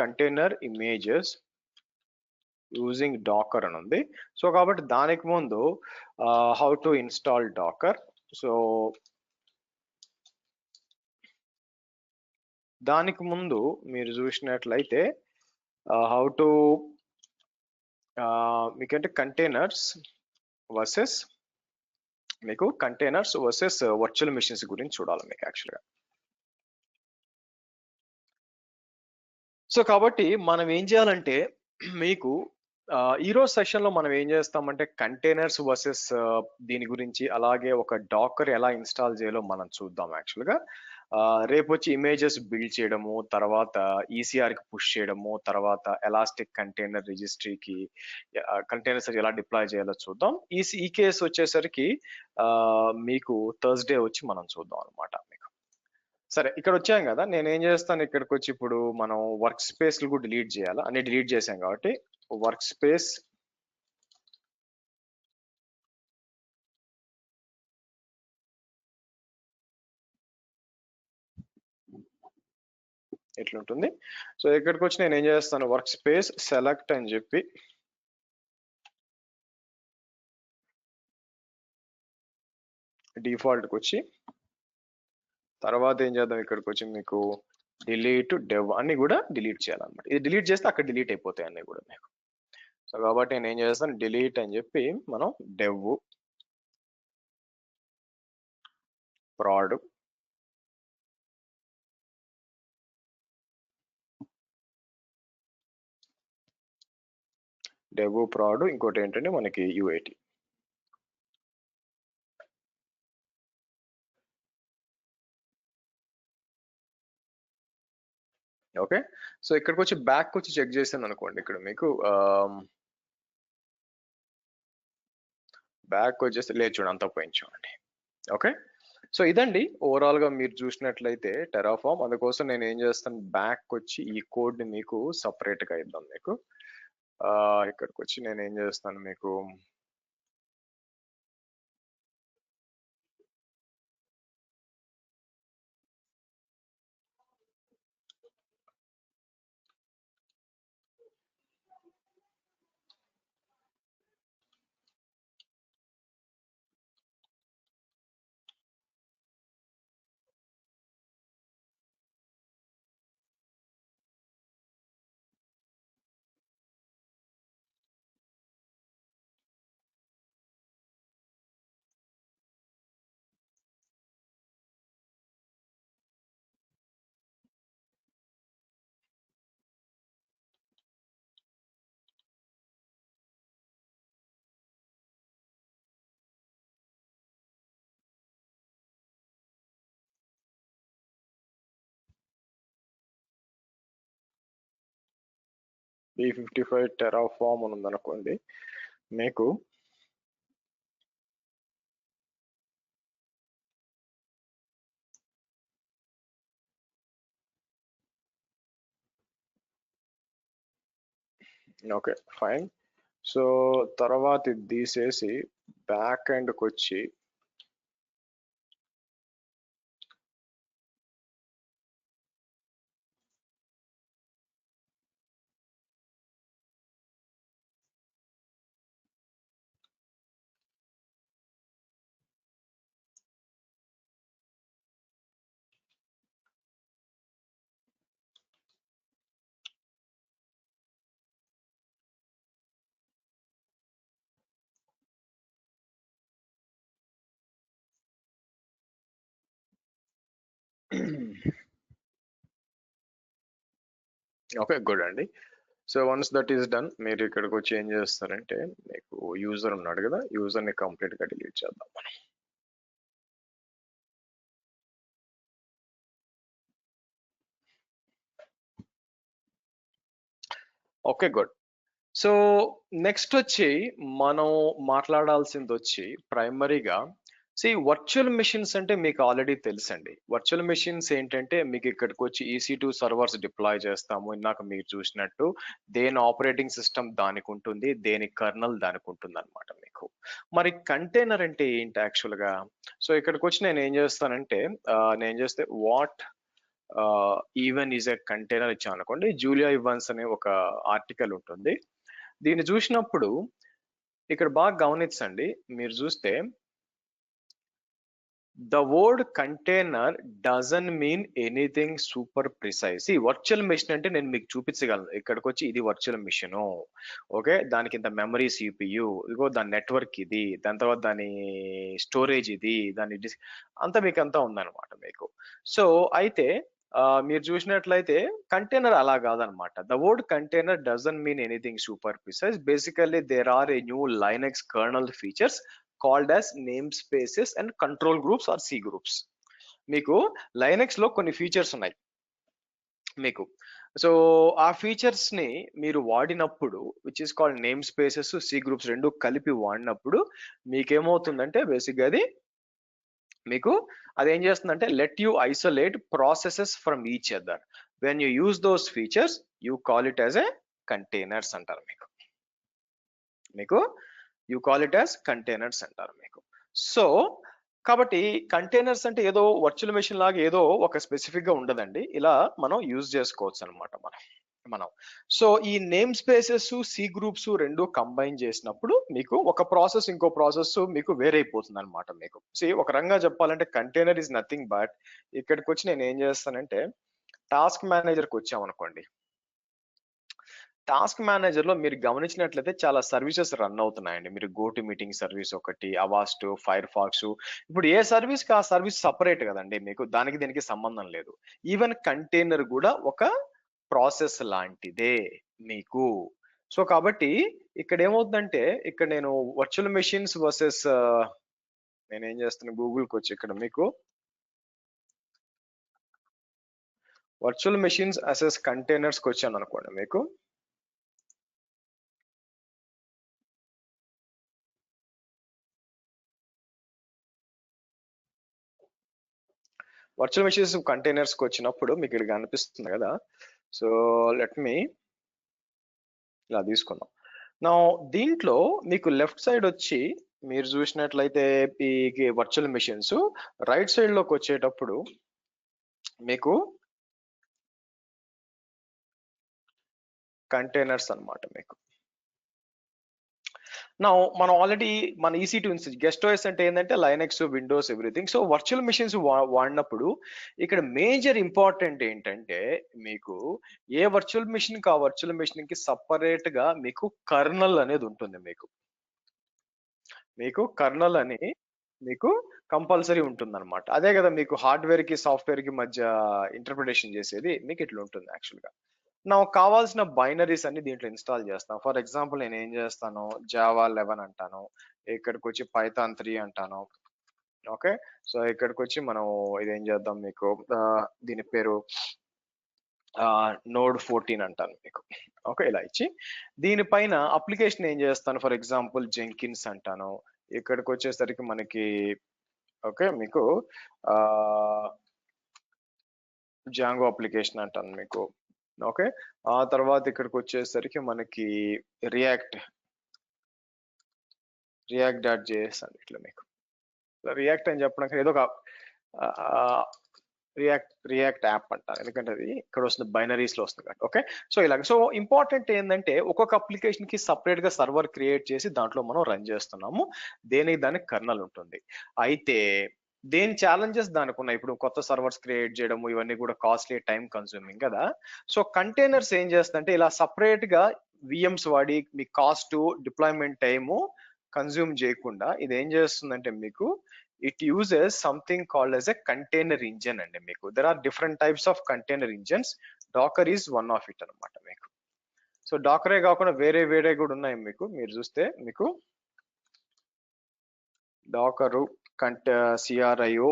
container images using docker అని ఉంది. సో కాబట్టి దానికి ముందు how to install docker. So దానికి ముందు మీరు చూసినట్లయితే హౌ టు మీకంటే కంటైనర్స్ వర్సెస్ వర్చువల్ మిషన్స్ గురించి చూడాలి మీకు యాక్చువల్గా. సో కాబట్టి మనం ఏం చేయాలంటే మీకు ఈ రోజు సెషన్ లో మనం ఏం చేస్తామంటే కంటైనర్స్ వర్సెస్ దీని గురించి, అలాగే ఒక డాకర్ ఎలా ఇన్స్టాల్ చేయాలో మనం చూద్దాం యాక్చువల్గా. రేపు వచ్చి ఇమేజెస్ బిల్డ్ చేయడము, తర్వాత ఈసీఆర్ కి పుష్ చేయడము, తర్వాత ఎలాస్టిక్ కంటైనర్ రిజిస్ట్రీకి కంటైనర్స్ ఎలా డిప్లాయ్ చేయాలో చూద్దాం. ఈ కేసు వచ్చేసరికి మీకు థర్స్డే వచ్చి మనం చూద్దాం అనమాట మీకు. సరే, ఇక్కడ వచ్చాం కదా, నేను ఏం చేస్తాను ఇక్కడికి వచ్చి ఇప్పుడు మనం వర్క్ స్పేస్ కూడా డిలీట్ చేయాలి. అన్ని డిలీట్ చేసాం కాబట్టి వర్క్ స్పేస్ ఎట్లుంటుంది. సో ఇక్కడికి వచ్చి నేను ఏం చేస్తాను, వర్క్ స్పేస్ సెలెక్ట్ అని చెప్పి డిఫాల్ట్కి వచ్చి తర్వాత ఏం చేద్దాం, ఇక్కడికి వచ్చి మీకు డిలీట్ డెవ్ అన్ని కూడా డిలీట్ చేయాలన్నమాట. ఇది డిలీట్ చేస్తే అక్కడ డిలీట్ అయిపోతాయి అన్ని కూడా మీకు. సో కాబట్టి నేను ఏం చేస్తాను, డిలీట్ అని చెప్పి మనం డెవ్ ప్రాడ్ ఇంకోటి ఏంటంటే మనకి యూఐటి. ఓకే. సో ఇక్కడికి వచ్చి బ్యాక్ వచ్చి చెక్ చేసాను అనుకోండి, ఇక్కడ మీకు బ్యాక్ వచ్చేసి లేదు చూడండి, అంతా పోయించండి. ఓకే. సో ఇదండి ఓవరాల్ గా మీరు చూసినట్లయితే టెరాఫామ్. అందుకోసం నేను ఏం చేస్తాను, బ్యాక్ వచ్చి ఈ కోడ్ ని మీకు సపరేట్ గా ఇద్దాం మీకు. ఇక్కడికి వచ్చి నేను ఏం చేస్తాను మీకు B55 టెరాఫామ్ అని ఉందనుకోండి మీకు. Okay fine. సో తర్వాత ఇది తీసేసి బ్యాక్ ఎండ్కి వచ్చి ఓకే గుడ్ అండి. So once that is done, మీరు ఇక్కడికి వచ్చి ఏం చేస్తారంటే మీకు యూజర్ ఉన్నాడు కదా, యూజర్ ని కంప్లీట్ గా డిలీట్ చేద్దాం మనం. Okay, good. సో నెక్స్ట్ వచ్చి మనం మాట్లాడాల్సింది వచ్చి ప్రైమరీగా వర్చువల్ మెషిన్స్ అంటే మీకు ఆల్రెడీ తెలుసండి. వర్చువల్ మెషిన్స్ ఏంటంటే మీకు ఇక్కడికి వచ్చి EC2 సర్వర్స్ డిప్లాయ్ చేస్తాము. ఇందాక మీరు చూసినట్టు దేని ఆపరేటింగ్ సిస్టమ్ దానికి ఉంటుంది, దేని కర్నల్ దానికి ఉంటుంది అనమాట మీకు. మరి కంటైనర్ అంటే ఏంటి యాక్చువల్గా? సో ఇక్కడికి వచ్చి నేను ఏం చేస్తానంటే నేను చేస్తే what even is a container ఇచ్చాను అనుకోండి. జూలియా ఇవాన్స్ అనే ఒక ఆర్టికల్ ఉంటుంది. దీన్ని చూసినప్పుడు ఇక్కడ బాగా గమనించండి. మీరు చూస్తే the word container doesn't mean anything super precise. ఈ వర్చువల్ మెషిన్ అంటే నేను మీకు చూపించగలను. ఇక్కడికి వచ్చి ఇది వర్చువల్ మెషిన్, ఓకే, దానికి ఇంత మెమరీ CPU, ఇదిగో దాని నెట్వర్క్ ఇది, దాని తర్వాత దాని స్టోరేజ్ ఇది, దాని అంతా మీకు అంతా ఉందన్నమాట మీకు. సో అయితే మీరు చూసినట్లయితే కంటైనర్ అలా కాదనమాట. The word container doesn't mean anything super precise. Basically there are a new Linux kernel features called as name spaces and control groups or C groups. మీకు లైనక్స్ లో కొన్ని ఫీచర్స్ ఉన్నాయి మీకు. సో ఆ ఫీచర్స్ ని మీరు వాడినప్పుడు which is called name spaces, C groups రెండు కలిపి వాడినప్పుడు మీకేమవుతుందంటే బేసిక్ గా అది మీకు అదేం చేస్తుందంటే let you isolate processes from each other. When you use those features you call it as a containers అంటారు మీకు. You call it as containers అంటారు మీకు. సో కాబట్టి కంటైనర్స్ అంటే ఏదో వర్చువల్ మెషిన్ లాగా ఏదో ఒక స్పెసిఫిక్ గా ఉండదండి. ఇలా మనం యూజ్ చేసుకోవచ్చు అనమాట మనం. సో ఈ నేమ్ స్పేసెస్, C గ్రూప్స్ రెండు కంబైన్ చేసినప్పుడు మీకు ఒక ప్రాసెస్ ఇంకో ప్రాసెస్ మీకు వేరైపోతుంది అనమాట మీకు. ఒక రకంగా చెప్పాలంటే కంటైనర్ ఇస్ నథింగ్ బట్ ఇక్కడికి వచ్చి నేను ఏం చేస్తానంటే టాస్క్ మేనేజర్కి వచ్చామనుకోండి. టాస్క్ మేనేజర్ లో మీరు గమనించినట్లయితే చాలా సర్వీసెస్ రన్ అవుతున్నాయండి. మీరు గో టు మీటింగ్ సర్వీస్ ఒకటి, అవాస్ట్, ఫైర్ ఫాక్స్. ఇప్పుడు ఏ సర్వీస్ కి ఆ సర్వీస్ సపరేట్ కదండి మీకు, దానికి దీనికి సంబంధం లేదు. ఈవెన్ కంటైనర్ కూడా ఒక ప్రాసెస్ లాంటిదే మీకు. సో కాబట్టి ఇక్కడ ఏమవుతుందంటే ఇక్కడ నేను వర్చువల్ మెషిన్స్ వర్సెస్ నేనేం చేస్తాను గూగుల్కి వచ్చి ఇక్కడ మీకు వర్చువల్ మెషిన్స్ అసెస్ కంటైనర్స్ కి వచ్చాను అనుకోండి. మీకు వర్చువల్ మెషిన్స్ కంటైనర్స్ కి వచ్చినప్పుడు మీకు ఇక్కడ కనిపిస్తుంది కదా. సో లెట్ మీ ఇలా తీసుకుందాం. నా దీంట్లో మీకు లెఫ్ట్ సైడ్ వచ్చి మీరు చూసినట్లయితే ఈ వర్చువల్ మెషిన్స్ రైట్ సైడ్ లోకి వచ్చేటప్పుడు మీకు కంటైనర్స్ అన్నమాట మీకు. నా మనం ఆల్రెడీ మన EC2 గెస్ట్ OS అంటే ఏంటంటే Linux, Windows, everything. So virtual machines వాడినప్పుడు ఇక్కడ మేజర్ ఇంపార్టెంట్ ఏంటంటే మీకు ఏ వర్చువల్ మెషిన్ కి ఆ వర్చువల్ మెషిన్ కి సపరేట్ గా మీకు కర్నల్ అనేది ఉంటుంది. మీకు కర్నల్ అని మీకు కంపల్సరీ ఉంటుంది అనమాట. అదే కదా మీకు హార్డ్వేర్ కి సాఫ్ట్వేర్ కి మధ్య ఇంటర్ప్రిటేషన్ చేసేది మీకు ఇట్లా ఉంటుంది యాక్చువల్ గా. నాకు కావాల్సిన బైనరీస్ అన్ని దీంట్లో ఇన్స్టాల్ చేస్తాను. ఫర్ ఎగ్జాంపుల్ నేను ఏం చేస్తాను, జావా 11 అంటాను, ఇక్కడికి వచ్చి పైథాన్ 3 అంటాను. ఓకే, సో ఇక్కడికి వచ్చి మనం ఇదేం చేద్దాం మీకు దీని పేరు నోడ్ 14 అంటాను మీకు. ఓకే, ఇలా ఇచ్చి దీనిపైన అప్లికేషన్ ఏం చేస్తాను, ఫర్ ఎగ్జాంపుల్ జెంకిన్స్ అంటాను. ఇక్కడికి వచ్చేసరికి మనకి ఓకే మీకు జాంగో అప్లికేషన్ అంటాను మీకు. ఓకే, ఆ తర్వాత ఇక్కడికి వచ్చేసరికి మనకి రియాక్ట్ .js అని ఇట్లా మీకు రియాక్ట్ అని చెప్పడానికి ఏదో ఒక రియాక్ట్ యాప్ అంటారు, ఎందుకంటే అది ఇక్కడ వస్తుంది బైనరీస్ లో వస్తుంది. ఓకే, సో ఇలాగ. సో ఇంపార్టెంట్ ఏంటంటే ఒక్కొక్క అప్లికేషన్ కి సపరేట్ గా సర్వర్ క్రియేట్ చేసి దాంట్లో మనం రన్ చేస్తున్నాము. దానికి కర్నల్ ఉంటుంది. అయితే దేని ఛాలెంజెస్ దానికి ఉన్నాయి. ఇప్పుడు కొత్త సర్వర్స్ క్రియేట్ చేయడము ఇవన్నీ కూడా కాస్ట్లీ, టైం కన్స్యూమింగ్ కదా. సో కంటైనర్స్ ఏం చేస్తుందంటే ఇలా సపరేట్ గా VMs వాడి మీ కాస్ట్, డిప్లాయ్మెంట్ టైము కన్స్యూమ్ చేయకుండా ఇది ఏం చేస్తుందంటే మీకు it uses something called as a container engine అండి మీకు. there are different types of container engines. Docker is one of it అన్నమాట మీకు. సో డాకరే కాకుండా వేరే కూడా ఉన్నాయి మీకు. మీరు చూస్తే మీకు డాకరు CRIO,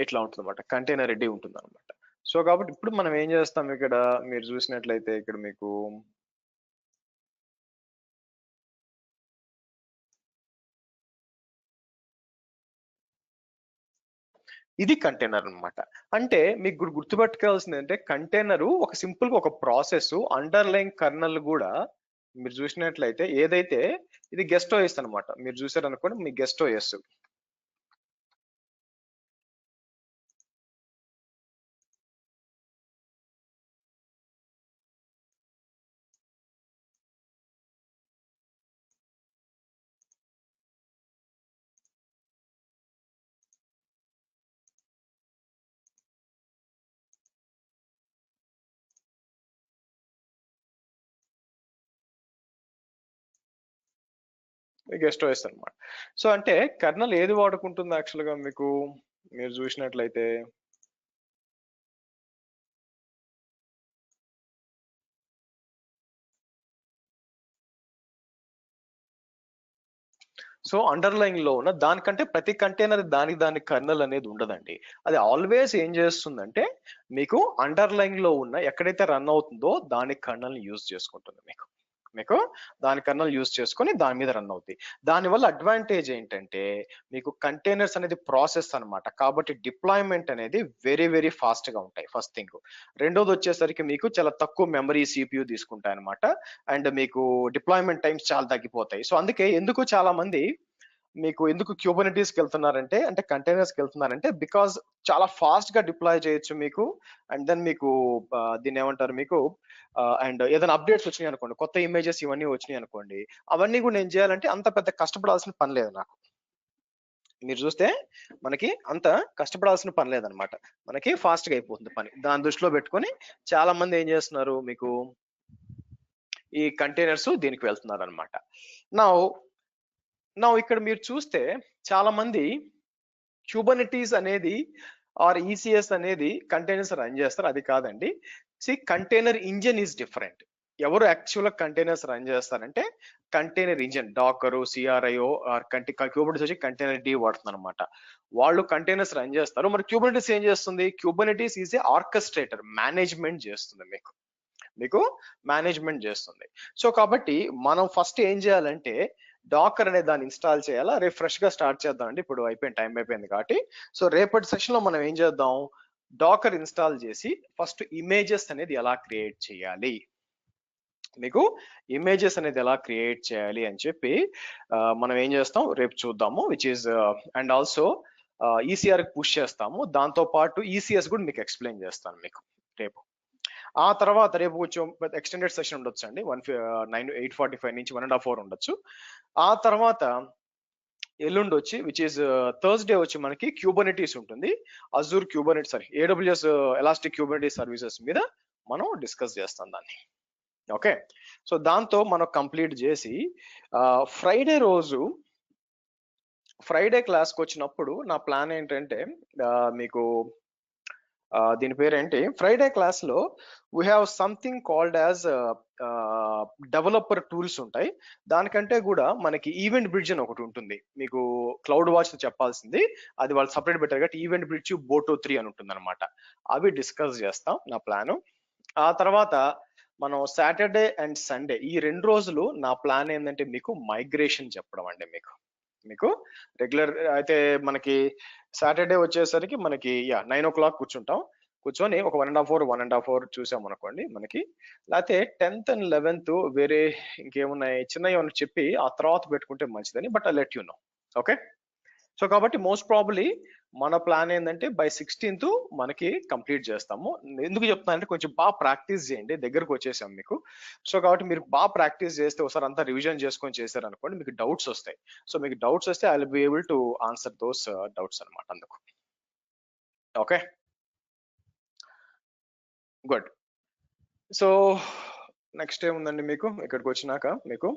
ఇట్లా ఉంటుంది అనమాట, కంటైనర్ రెడీ ఉంటుంది అనమాట. సో కాబట్టి ఇప్పుడు మనం ఏం చేస్తాం, ఇక్కడ మీరు చూసినట్లయితే ఇక్కడ మీకు ఇది కంటైనర్ అన్నమాట. అంటే మీకు గుర్తుపెట్టుకోవాల్సింది అంటే కంటైనర్ ఒక సింపుల్ గా ఒక ప్రాసెస్, అండర్లైన్ కర్నల్ కూడా మీరు చూసినట్లయితే ఏదైతే ఇది గెస్ట్ ఓఎస్ అన్నమాట. మీరు చూసారనుకోండి, మీ గెస్ట్ ఓఎస్. గెస్ట్ ఓఎస్ అన్నమాట. సో అంటే కర్నల్ ఏది వాడుకుంటుంది యాక్చువల్ గా మీకు మీరు చూసినట్లయితే సో అండర్లైన్ లో ఉన్న దానికంటే ప్రతి కంటైనర్ దాని కర్నల్ అనేది ఉండదండి. అది ఆల్వేస్ ఏం చేస్తుందంటే మీకు అండర్లైన్ లో ఉన్న ఎక్కడైతే రన్ అవుతుందో దాని కర్నల్ యూజ్ చేసుకుంటుంది. మీకు దాని కర్నల్ యూజ్ చేసుకొని దాని మీద రన్ అవుతాయి. దానివల్ల అడ్వాంటేజ్ ఏంటంటే మీకు కంటైనర్స్ అనేది ప్రాసెస్ అన్నమాట. కాబట్టి డిప్లాయ్మెంట్ అనేది వెరీ వెరీ ఫాస్ట్ గా ఉంటాయి, ఫస్ట్ థింగ్. రెండోది వచ్చేసరికి మీకు చాలా తక్కువ మెమరీ CPU తీసుకుంటాయి అనమాట. అండ్ మీకు డిప్లాయ్మెంట్ టైమ్స్ చాలా తగ్గిపోతాయి. సో అందుకే ఎందుకు చాలా మంది మీకు ఎందుకు క్యూబర్నెటీస్కి వెళ్తున్నారంటే, అంటే కంటైనర్స్కి వెళ్తున్నారంటే బికాజ్ చాలా ఫాస్ట్ గా డిప్లాయ్ చేయొచ్చు మీకు. అండ్ దెన్ మీకు దీన్ని ఏమంటారు మీకు అండ్ ఏదైనా అప్డేట్స్ వచ్చినాయి అనుకోండి, కొత్త ఇమేజెస్ ఇవన్నీ వచ్చినాయి అనుకోండి, అవన్నీ కూడా నేను చేయాలంటే అంత పెద్ద కష్టపడాల్సిన పని లేదు నాకు. మీరు చూస్తే మనకి అంత కష్టపడాల్సిన పని లేదనమాట, మనకి ఫాస్ట్ గా అయిపోతుంది పని. దాని దృష్టిలో పెట్టుకొని చాలా మంది ఏం చేస్తున్నారు మీకు ఈ కంటైనర్స్ దీనికి వెళ్తున్నారు అనమాట. నా ఇక్కడ మీరు చూస్తే చాలా మంది క్యూబర్నెటీస్ అనేది ఆర్ ఈసిఎస్ అనేది కంటైనర్స్ రన్ చేస్తారు. అది కాదండి. Container engine is different. ఎవరు యాక్చువల్ కంటైనర్స్ రన్ చేస్తారంటే container engine, Docker, సిఆర్ఐఓ are Kubernetes వచ్చి కంటైనర్ డి వాడుతుంది అనమాట. వాళ్ళు కంటైనర్స్ రన్ చేస్తారు. మరి క్యూబర్నెటీస్ ఏం చేస్తుంది? క్యూబర్నెటీస్ ఈజ్ ఏ ఆర్కెస్ట్రేటర్, మేనేజ్మెంట్ చేస్తుంది మీకు మేనేజ్మెంట్ చేస్తుంది. సో కాబట్టి మనం ఫస్ట్ ఏం చేయాలంటే డాకర్ అనే దాన్ని ఇన్స్టాల్ చేయాలా. రేపు ఫ్రెష్ గా స్టార్ట్ చేద్దాం అండి, ఇప్పుడు టైం అయిపోయింది కాబట్టి. సో రేపటి సెషన్ లో మనం ఏం చేద్దాం, డాకర్ ఇన్స్టాల్ చేసి ఫస్ట్ ఇమేజెస్ అనేది ఎలా క్రియేట్ చేయాలి, మీకు ఇమేజెస్ అనేది ఎలా క్రియేట్ చేయాలి అని చెప్పి మనం ఏం చేస్తాం రేపు చూద్దాము. Which is and also ECR push చేస్తాము. దాంతో పాటు ఈసీఎస్ కూడా మీకు ఎక్స్ప్లెయిన్ చేస్తాను మీకు రేపు. ఆ తర్వాత రేపు కొంచెం ఎక్స్టెండెడ్ సెషన్ ఉండొచ్చు అండి, 8:45 నుంచి 1.5 hour ఉండొచ్చు. ఆ తర్వాత ఎల్లుండి వచ్చి విచ్ ఈస్ థర్స్డే వచ్చి మనకి క్యూబర్నెటీస్ ఉంటుంది. Azure Kubernetes, sorry AWS elastic Kubernetes services మీద మనం డిస్కస్ చేస్తాం దాన్ని. ఓకే, సో దాంతో మనం కంప్లీట్ చేసి ఫ్రైడే క్లాస్కి వచ్చినప్పుడు నా ప్లాన్ ఏంటంటే మీకు దీని పేరేంటి, ఫ్రైడే క్లాస్ లో we have something called as developer tools ఉంటాయి. దానికంటే కూడా మనకి ఈవెంట్ బ్రిడ్జ్ అని ఒకటి ఉంటుంది. మీకు క్లౌడ్ వాచ్ చెప్పాల్సింది, అది వాళ్ళు సపరేట్ పెట్టారు కాబట్టి ఈవెంట్ బ్రిడ్జ్ బోటో 3 అని ఉంటుంది అనమాట. అవి డిస్కస్ చేస్తాం నా ప్లాను. ఆ తర్వాత మనం సాటర్డే అండ్ సండే ఈ 2 రోజులు నా ప్లాన్ ఏంటంటే మీకు మైగ్రేషన్ చెప్పడం అండి. మీకు రెగ్యులర్ అయితే మనకి సాటర్డే వచ్చేసరికి మనకి 9 o'clock కూర్చొని ఒక 1.5 hour చూసాం అనుకోండి మనకి. లేకపోతే 10th and 11th వేరే ఇంకేమున్నాయి చిన్న ఏమన్నా చెప్పి ఆ తర్వాత పెట్టుకుంటే మంచిదని, but I let you know. Okay, so కాబట్టి మోస్ట్ ప్రాబబ్లీ మన ప్లాన్ ఏంటంటే బై 16th మనకి కంప్లీట్ చేస్తాము. ఎందుకు చెప్తానంటే కొంచెం బాగా ప్రాక్టీస్ చేయండి, దగ్గరకు వచ్చేసాం మీకు. సో కాబట్టి మీరు బాగా ప్రాక్టీస్ చేస్తే ఒకసారి అంతా రివిజన్ చేసుకొని చేశారనుకోండి మీకు డౌట్స్ వస్తాయి. సో మీకు డౌట్స్ వస్తే I will be able to answer those doubts అనమాట అందుకు. Okay, good. సో నెక్స్ట్ ఏముందండి మీకు ఇక్కడికి వచ్చినాక మీకు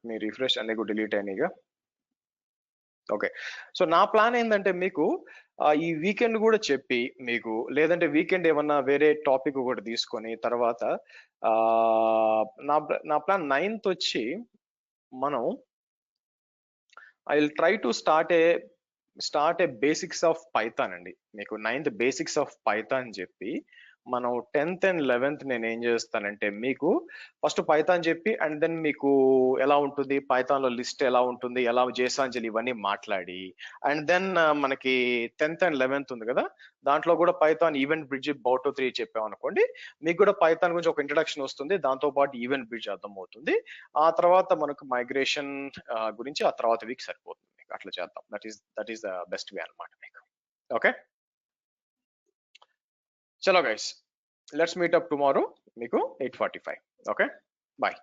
మీ రిఫ్రెష్ అన్ని డిలీట్ అయినాయిగా. ఓకే, సో నా ప్లాన్ ఏంటంటే మీకు ఈ వీకెండ్ కూడా చెప్పి మీకు, లేదంటే వీకెండ్ ఏమన్నా వేరే టాపిక్ కూడా తీసుకొని తర్వాత నా ప్లాన్ 9th వచ్చి మనం I will try to start A start A basics of Python అండి. మీకు 9th బేసిక్స్ ఆఫ్ పైథాన్ చెప్పి మనం 10th అండ్ 11th నేను ఏం చేస్తానంటే మీకు ఫస్ట్ పైథాన్ చెప్పి అండ్ దెన్ మీకు ఎలా ఉంటుంది పైథాన్ లో లిస్ట్ ఎలా ఉంటుంది ఎలా జేసాంజలి ఇవన్నీ మాట్లాడి అండ్ దెన్ మనకి 10th అండ్ 11th ఉంది కదా దాంట్లో కూడా పైథాన్ ఈవెంట్ బ్రిడ్జ్ బౌటో 3 చెప్పామనుకోండి మీకు కూడా పైథాన్ గురించి ఒక ఇంట్రడక్షన్ వస్తుంది దాంతో పాటు ఈవెంట్ బ్రిడ్జ్ అర్థం అవుతుంది ఆ తర్వాత మనకు మైగ్రేషన్ గురించి ఆ తర్వాత వీక్ సరిపోతుంది మీకు అట్లా చేద్దాం that is the best way అన్నమాట మీకు ఓకే చలో guys let's meet up tomorrow మీకు 8:45 ఓకే బాయ్